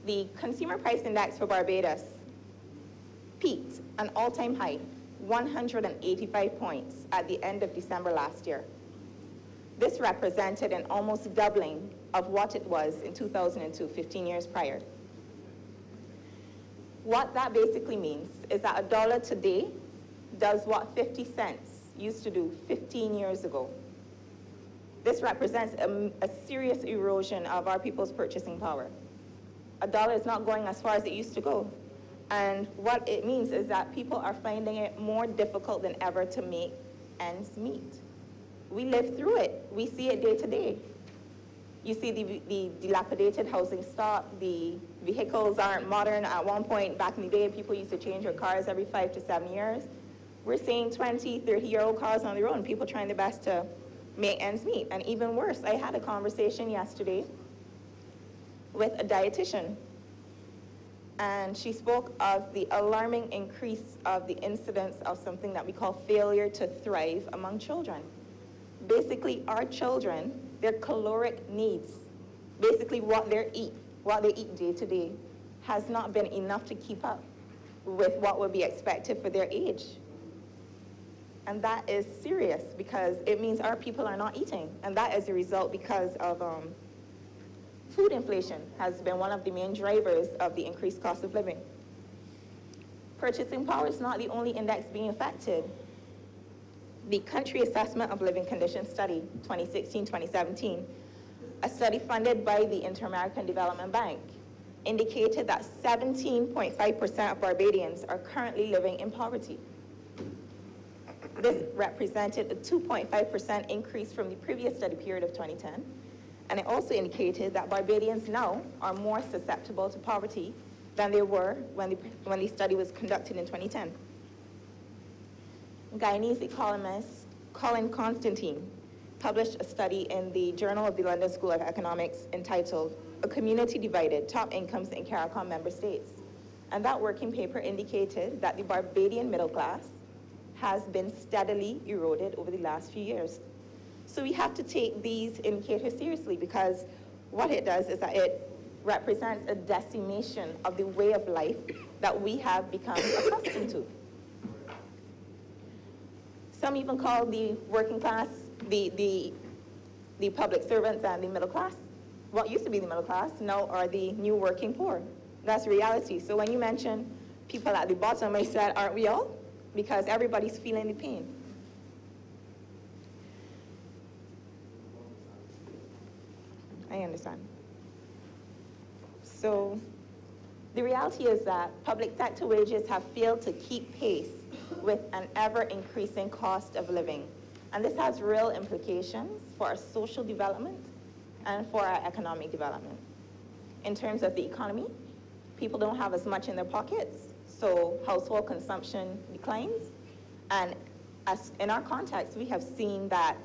The Consumer Price Index for Barbados peaked an all-time high, 185 points at the end of December last year. This represented an almost doubling of what it was in 2002, 15 years prior. What that basically means is that $1 today does what 50 cents used to do 15 years ago. This represents a serious erosion of our people's purchasing power. $1 is not going as far as it used to go. And what it means is that people are finding it more difficult than ever to make ends meet. We live through it. We see it day to day. You see the dilapidated housing stock, the vehicles aren't modern. At one point back in the day, people used to change their cars every 5 to 7 years. We're seeing 20, 30-year-old cars on the road and people trying their best to make ends meet. And even worse, I had a conversation yesterday with a dietitian. And she spoke of the alarming increase of the incidence of something that we call failure to thrive among children. Basically, our children, their caloric needs, basically what they eat day to day, has not been enough to keep up with what would be expected for their age. And that is serious because it means our people are not eating. And that is a result because of food inflation has been one of the main drivers of the increased cost of living. Purchasing power is not the only index being affected. The Country Assessment of Living Conditions Study, 2016-2017, a study funded by the Inter-American Development Bank, indicated that 17.5% of Barbadians are currently living in poverty. This represented a 2.5% increase from the previous study period of 2010, and it also indicated that Barbadians now are more susceptible to poverty than they were when the study was conducted in 2010. Guyanese economist Colin Constantine published a study in the Journal of the London School of Economics entitled "A Community Divided, Top Incomes in CARICOM Member States." And that working paper indicated that the Barbadian middle class has been steadily eroded over the last few years. So we have to take these indicators seriously because what it does is that it represents a decimation of the way of life that we have become accustomed to. Some even call the working class the public servants and the middle class. What used to be the middle class now are the new working poor. That's reality. So when you mention people at the bottom, I said, aren't we all? Because everybody's feeling the pain. I understand. So the reality is that public sector wages have failed to keep pace with an ever-increasing cost of living. And this has real implications for our social development and for our economic development. In terms of the economy, people don't have as much in their pockets, so household consumption declines. And as in our context, we have seen that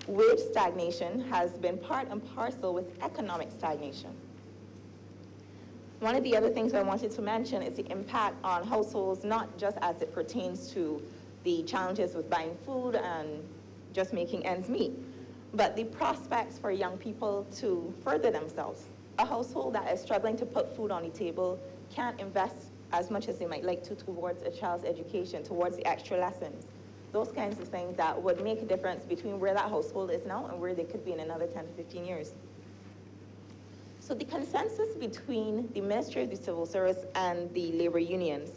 wage stagnation has been part and parcel with economic stagnation. One of the other things I wanted to mention is the impact on households, not just as it pertains to the challenges with buying food and just making ends meet, but the prospects for young people to further themselves. A household that is struggling to put food on the table can't invest as much as they might like to towards a child's education, towards the extra lessons. Those kinds of things that would make a difference between where that household is now and where they could be in another 10 to 15 years. So the consensus between the Ministry of the Civil Service and the labor unions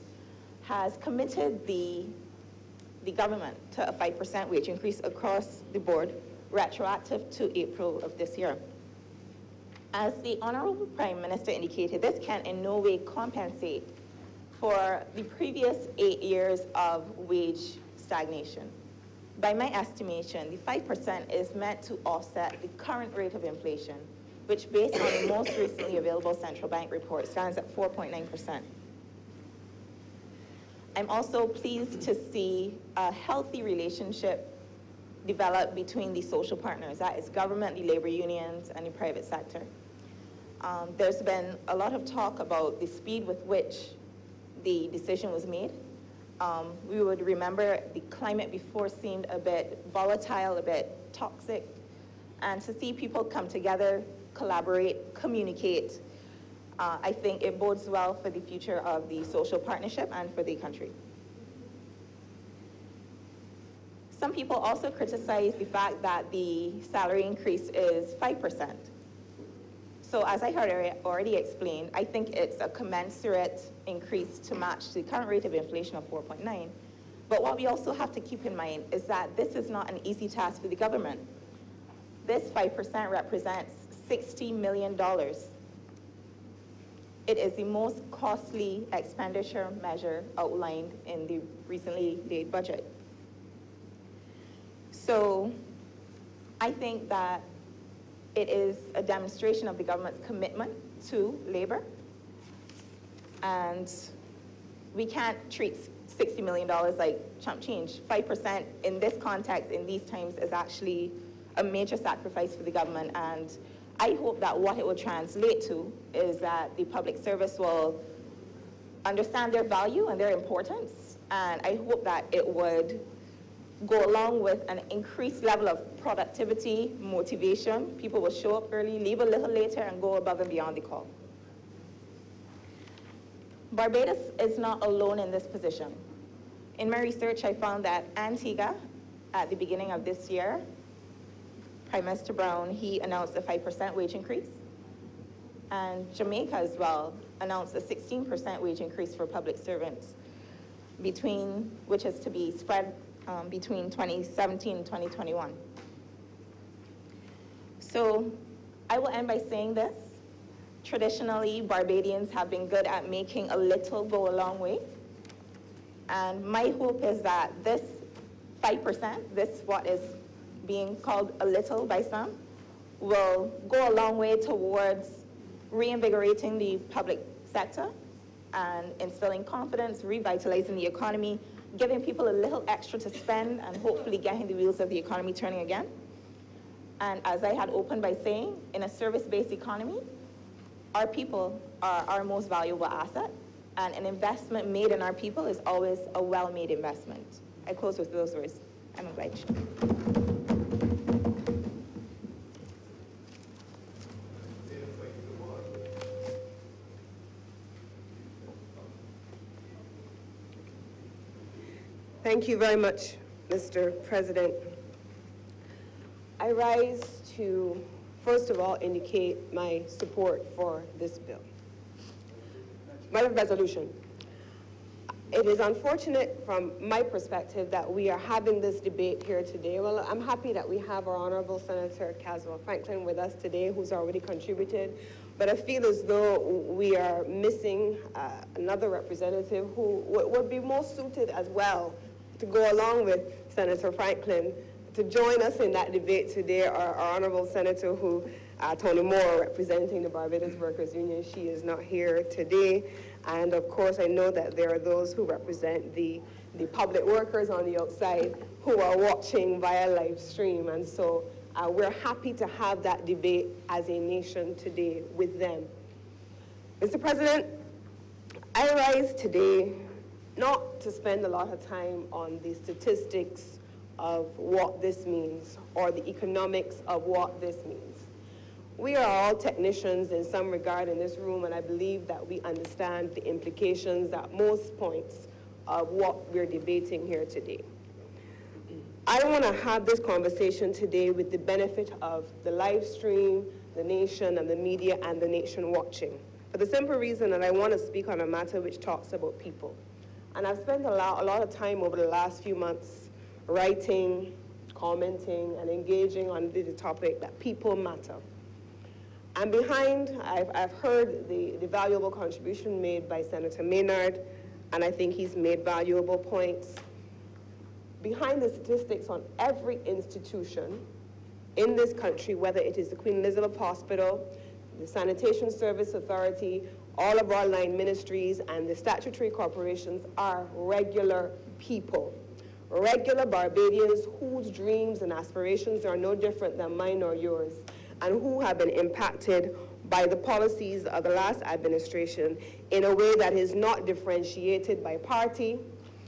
has committed the government to a 5% wage increase across the board, retroactive to April of this year. As the Honourable Prime Minister indicated, this can in no way compensate for the previous 8 years of wage stagnation. By my estimation, the 5% is meant to offset the current rate of inflation, which based on the most recently available central bank report stands at 4.9%. I'm also pleased to see a healthy relationship develop between the social partners, that is government, the labor unions, and the private sector. There's been a lot of talk about the speed with which the decision was made. We would remember the climate before seemed a bit volatile, a bit toxic, and to see people come together, collaborate, communicate, I think it bodes well for the future of the social partnership and for the country. Some people also criticize the fact that the salary increase is 5%. So as I heard already explained, I think it's a commensurate increase to match the current rate of inflation of 4.9. But what we also have to keep in mind is that this is not an easy task for the government. This 5% represents $60 million. It is the most costly expenditure measure outlined in the recently laid budget. So I think that it is a demonstration of the government's commitment to labor. And we can't treat $60 million like chump change. 5% in this context, in these times, is actually a major sacrifice for the government. And I hope that what it will translate to is that the public service will understand their value and their importance. And I hope that it would go along with an increased level of productivity, motivation. People will show up early, leave a little later, and go above and beyond the call. Barbados is not alone in this position. In my research, I found that Antigua, at the beginning of this year, Prime Minister Brown, he announced a 5% wage increase. And Jamaica as well announced a 16% wage increase for public servants, which is to be spread between 2017 and 2021. So I will end by saying this. Traditionally, Barbadians have been good at making a little go a long way. And my hope is that this 5%, this what is being called a little by some, will go a long way towards reinvigorating the public sector and instilling confidence, revitalizing the economy, giving people a little extra to spend, and hopefully getting the wheels of the economy turning again. And as I had opened by saying, in a service-based economy, our people are our most valuable asset, and an investment made in our people is always a well-made investment. I close with those words. I'm obliged.
Thank you very much, Mr. President. I rise to, first of all, indicate my support for this bill. My resolution. It is unfortunate from my perspective that we are having this debate here today. Well, I'm happy that we have our Honourable Senator Caswell Franklin with us today, who's already contributed. But I feel as though we are missing another representative who would be most suited as well to go along with Senator Franklin to join us in that debate today. Our Honourable Senator Tony Moore, representing the Barbados Workers Union. She is not here today. And of course, I know that there are those who represent the public workers on the outside who are watching via live stream. And so we're happy to have that debate as a nation today with them. Mr. President, I rise today not to spend a lot of time on the statistics of what this means or the economics of what this means. We are all technicians in some regard in this room, and I believe that we understand the implications at most points of what we're debating here today. I want to have this conversation today with the benefit of the live stream, the nation, and the media, and the nation watching, for the simple reason that I want to speak on a matter which talks about people. And I've spent a lot of time over the last few months writing, commenting, and engaging on the topic that people matter. And behind, I've heard the valuable contribution made by Senator Maynard, and I think he's made valuable points. Behind the statistics on every institution in this country, whether it is the Queen Elizabeth Hospital, the Sanitation Service Authority, all of our line ministries, and the statutory corporations, are regular people. Regular Barbadians whose dreams and aspirations are no different than mine or yours, and who have been impacted by the policies of the last administration in a way that is not differentiated by party.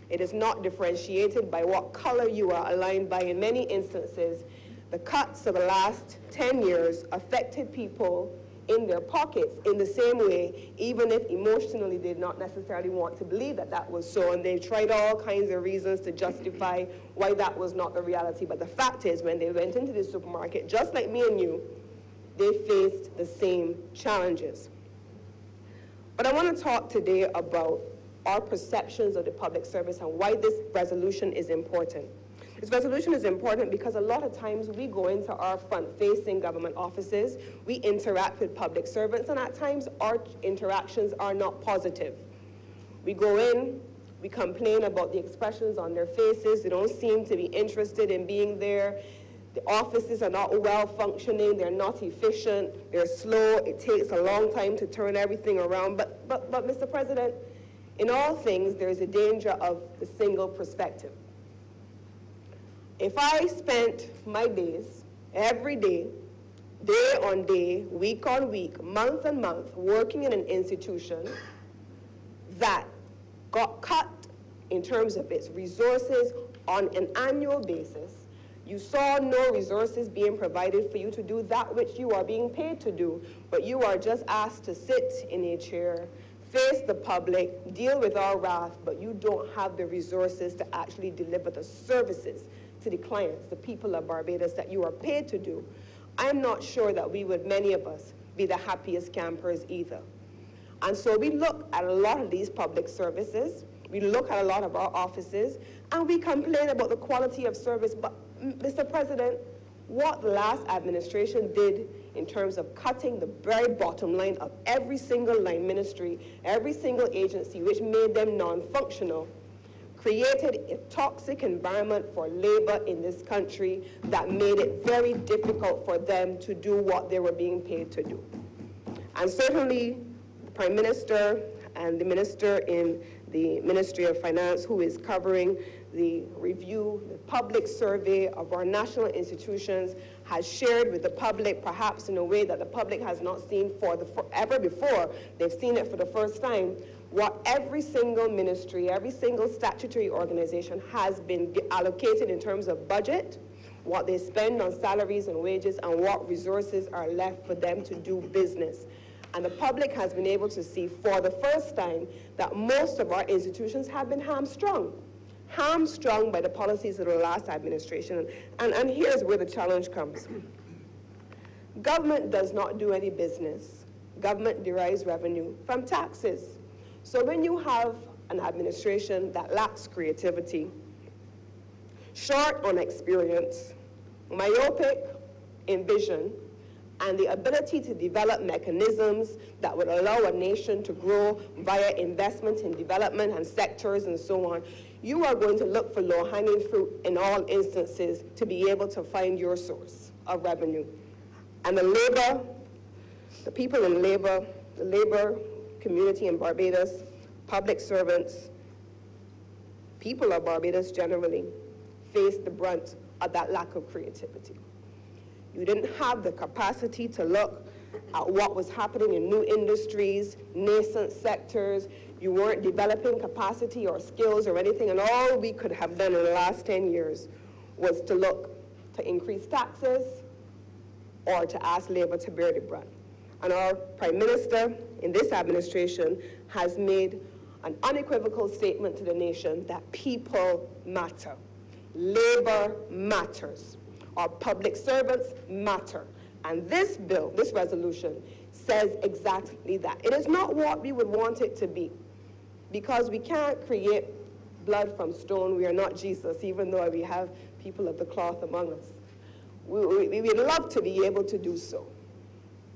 It is not differentiated by what color you are aligned by. In many instances, the cuts of the last 10 years affected people in their pockets in the same way, even if emotionally they did not necessarily want to believe that that was so, and they tried all kinds of reasons to justify why that was not the reality. But the fact is, when they went into the supermarket, just like me and you, they faced the same challenges. But I want to talk today about our perceptions of the public service and why this resolution is important. This resolution is important because a lot of times we go into our front-facing government offices, we interact with public servants, and at times our interactions are not positive. We go in, we complain about the expressions on their faces, they don't seem to be interested in being there, the offices are not well functioning, they're not efficient, they're slow, it takes a long time to turn everything around. But Mr. President, in all things, there's a danger of the single perspective. If I spent my days, every day, day on day, week on week, month on month, working in an institution that got cut in terms of its resources on an annual basis, you saw no resources being provided for you to do that which you are being paid to do, but you are just asked to sit in a chair, face the public, deal with our wrath, but you don't have the resources to actually deliver the services to the clients, the people of Barbados that you are paid to do, I'm not sure that we would, many of us, be the happiest campers either. And so we look at a lot of these public services, we look at a lot of our offices, and we complain about the quality of service. But, Mr. President, what the last administration did in terms of cutting the very bottom line of every single line ministry, every single agency, which made them non-functional, created a toxic environment for labor in this country that made it very difficult for them to do what they were being paid to do. And certainly, the Prime Minister and the Minister in the Ministry of Finance, who is covering the review, the public survey of our national institutions, has shared with the public, perhaps in a way that the public has not seen ever before. They've seen it for the first time, what every single ministry, every single statutory organization has been allocated in terms of budget, what they spend on salaries and wages, and what resources are left for them to do business. And the public has been able to see for the first time that most of our institutions have been hamstrung by the policies of the last administration. And here's where the challenge comes. Government does not do any business. Government derives revenue from taxes. So when you have an administration that lacks creativity, short on experience, myopic in vision, and the ability to develop mechanisms that would allow a nation to grow via investment in development and sectors and so on, you are going to look for low-hanging fruit in all instances to be able to find your source of revenue. And the people in labor, the labor community in Barbados, public servants, people of Barbados generally, face the brunt of that lack of creativity. You didn't have the capacity to look at what was happening in new industries, nascent sectors. You weren't developing capacity or skills or anything, and all we could have done in the last 10 years was to look to increase taxes or to ask labor to bear the brunt. And our Prime Minister in this administration has made an unequivocal statement to the nation that people matter. Labor matters. Our public servants matter. And this bill, this resolution, says exactly that. It is not what we would want it to be, because we can't create blood from stone. We are not Jesus, even though we have people of the cloth among us. We would love to be able to do so,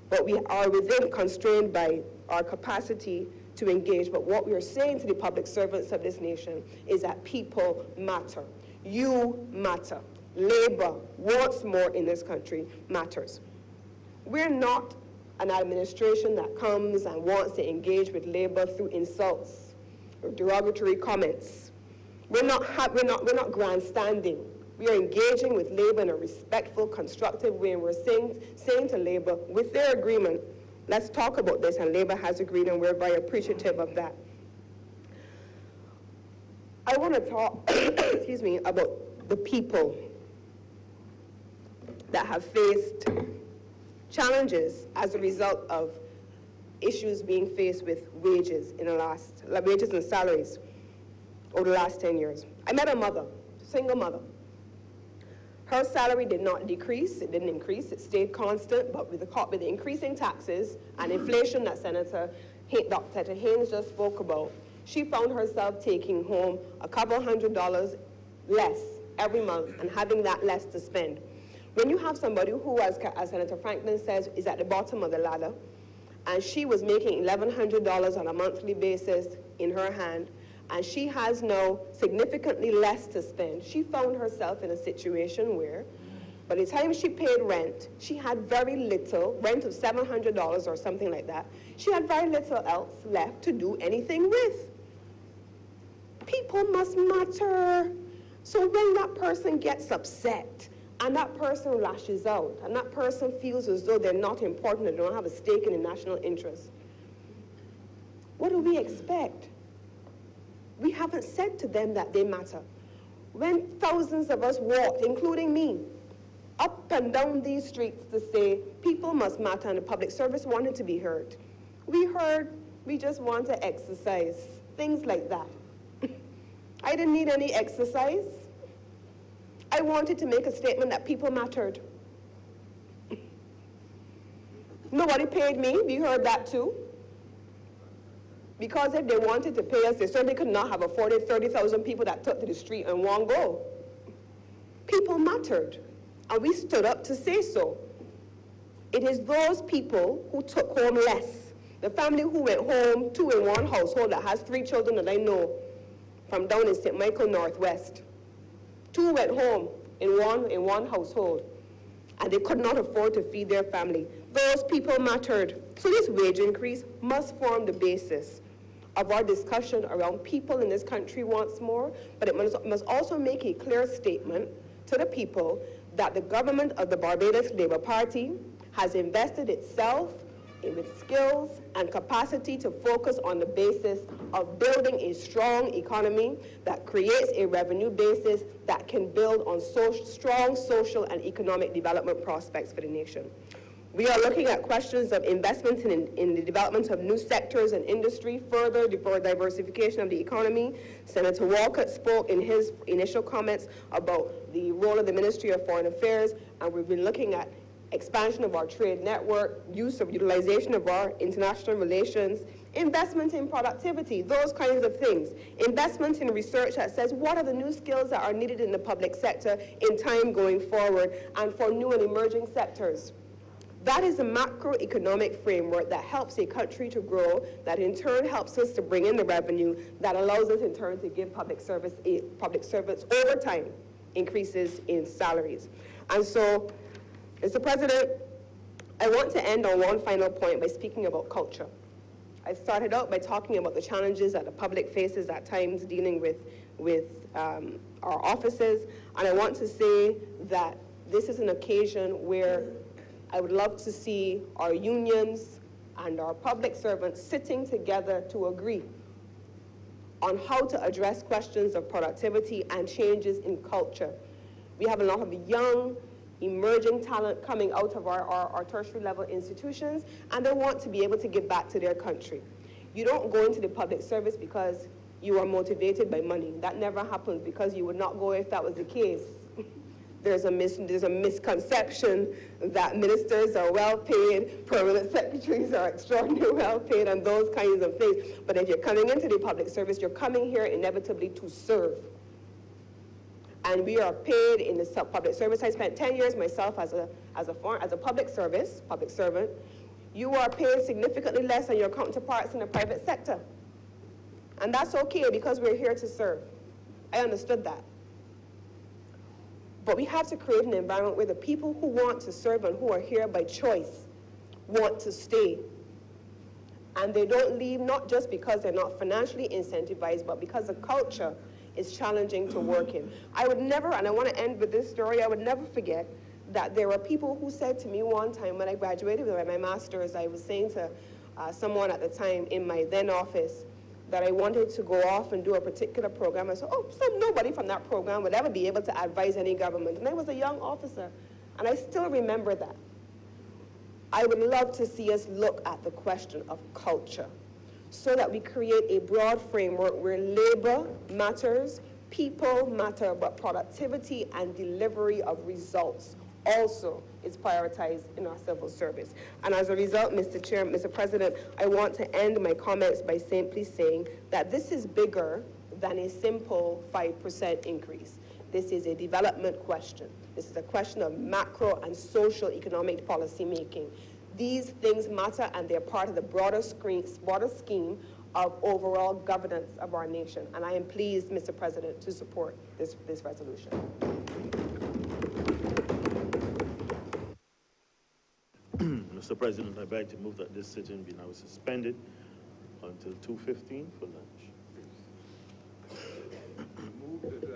but we are constrained by our capacity to engage. But what we are saying to the public servants of this nation is that people matter. You matter. Labor, once more in this country, matters. We're not an administration that comes and wants to engage with labor through insults or derogatory comments. We're not grandstanding. We are engaging with labor in a respectful, constructive way, and we're saying to labor, with their agreement, let's talk about this, and labor has agreed, and we're very appreciative of that. I want to talk, excuse me, about the people that have faced challenges as a result of issues being faced with wages and salaries over the last 10 years. I met a mother, single mother. Her salary did not decrease, it didn't increase, it stayed constant, but with the increasing taxes and inflation that Dr. Haynes just spoke about, she found herself taking home a couple $100 less every month and having that less to spend. When you have somebody who, as Senator Franklin says, is at the bottom of the ladder, and she was making $1,100 on a monthly basis in her hand, and she has now significantly less to spend, she found herself in a situation where, by the time she paid rent, she had very little, rent of $700 or something like that, she had very little else left to do anything with. People must matter. So when that person gets upset, and that person lashes out, and that person feels as though they're not important and don't have a stake in the national interest, what do we expect? We haven't said to them that they matter. When thousands of us walked, including me, up and down these streets to say people must matter and the public service wanted to be heard, we heard We just want to exercise, things like that. I didn't need any exercise. I wanted to make a statement that people mattered. Nobody paid me, we heard that too. Because if they wanted to pay us, they certainly could not have afforded 30,000 people that took to the street in one go. People mattered, and we stood up to say so. It is those people who took home less. The family who went home, 2 in one household that has 3 children that I know from down in St. Michael Northwest. 2 went home in one household, and they could not afford to feed their family. Those people mattered. So this wage increase must form the basis of our discussion around people in this country once more, but it must also make a clear statement to the people that the government of the Barbados Labour Party has invested itself in its skills and capacity to focus on the basis of building a strong economy that creates a revenue basis that can build on strong social and economic development prospects for the nation. We are looking at questions of investment in the development of new sectors and industry, further diversification of the economy. Senator Walcott spoke in his initial comments about the role of the Ministry of Foreign Affairs, and we've been looking at expansion of our trade network, utilization of our international relations, investment in productivity, those kinds of things. Investment in research that says what are the new skills that are needed in the public sector in time going forward and for new and emerging sectors. That is a macroeconomic framework that helps a country to grow, that in turn helps us to bring in the revenue, that allows us in turn to give public servants over time increases in salaries. And so, Mr. President, I want to end on one final point by speaking about culture. I started out by talking about the challenges that the public faces at times dealing with our offices, and I want to say that this is an occasion where I would love to see our unions and our public servants sitting together to agree on how to address questions of productivity and changes in culture. We have a lot of young, emerging talent coming out of our tertiary level institutions, and they want to be able to give back to their country. You don't go into the public service because you are motivated by money. That never happens, because you would not go if that was the case. There's a misconception that ministers are well paid, permanent secretaries are extraordinarily well paid, and those kinds of things. But if you're coming into the public service, you're coming here inevitably to serve. And we are paid in the public service. I spent 10 years myself as a public servant. You are paid significantly less than your counterparts in the private sector. And that's okay, because we're here to serve. I understood that. But we have to create an environment where the people who want to serve and who are here by choice want to stay. And they don't leave, not just because they're not financially incentivized, but because the culture is challenging to work in. I would never, and I want to end with this story, I would never forget that there were people who said to me one time when I graduated with my master's, I was saying to someone at the time in my then office that I wanted to go off and do a particular program. I said, oh, so nobody from that program would ever be able to advise any government. And I was a young officer, and I still remember that. I would love to see us look at the question of culture so that we create a broad framework where labor matters, people matter, but productivity and delivery of results also is prioritized in our civil service. And as a result, Mr. President, I want to end my comments by simply saying that this is bigger than a simple 5% increase. This is a development question. This is a question of macro and social economic policy making. These things matter, and they're part of the broader scheme of overall governance of our nation. And I am pleased, Mr. President, to support this resolution.
Mr. President, I beg to move that this sitting be now suspended until 2:15 for lunch.
Move that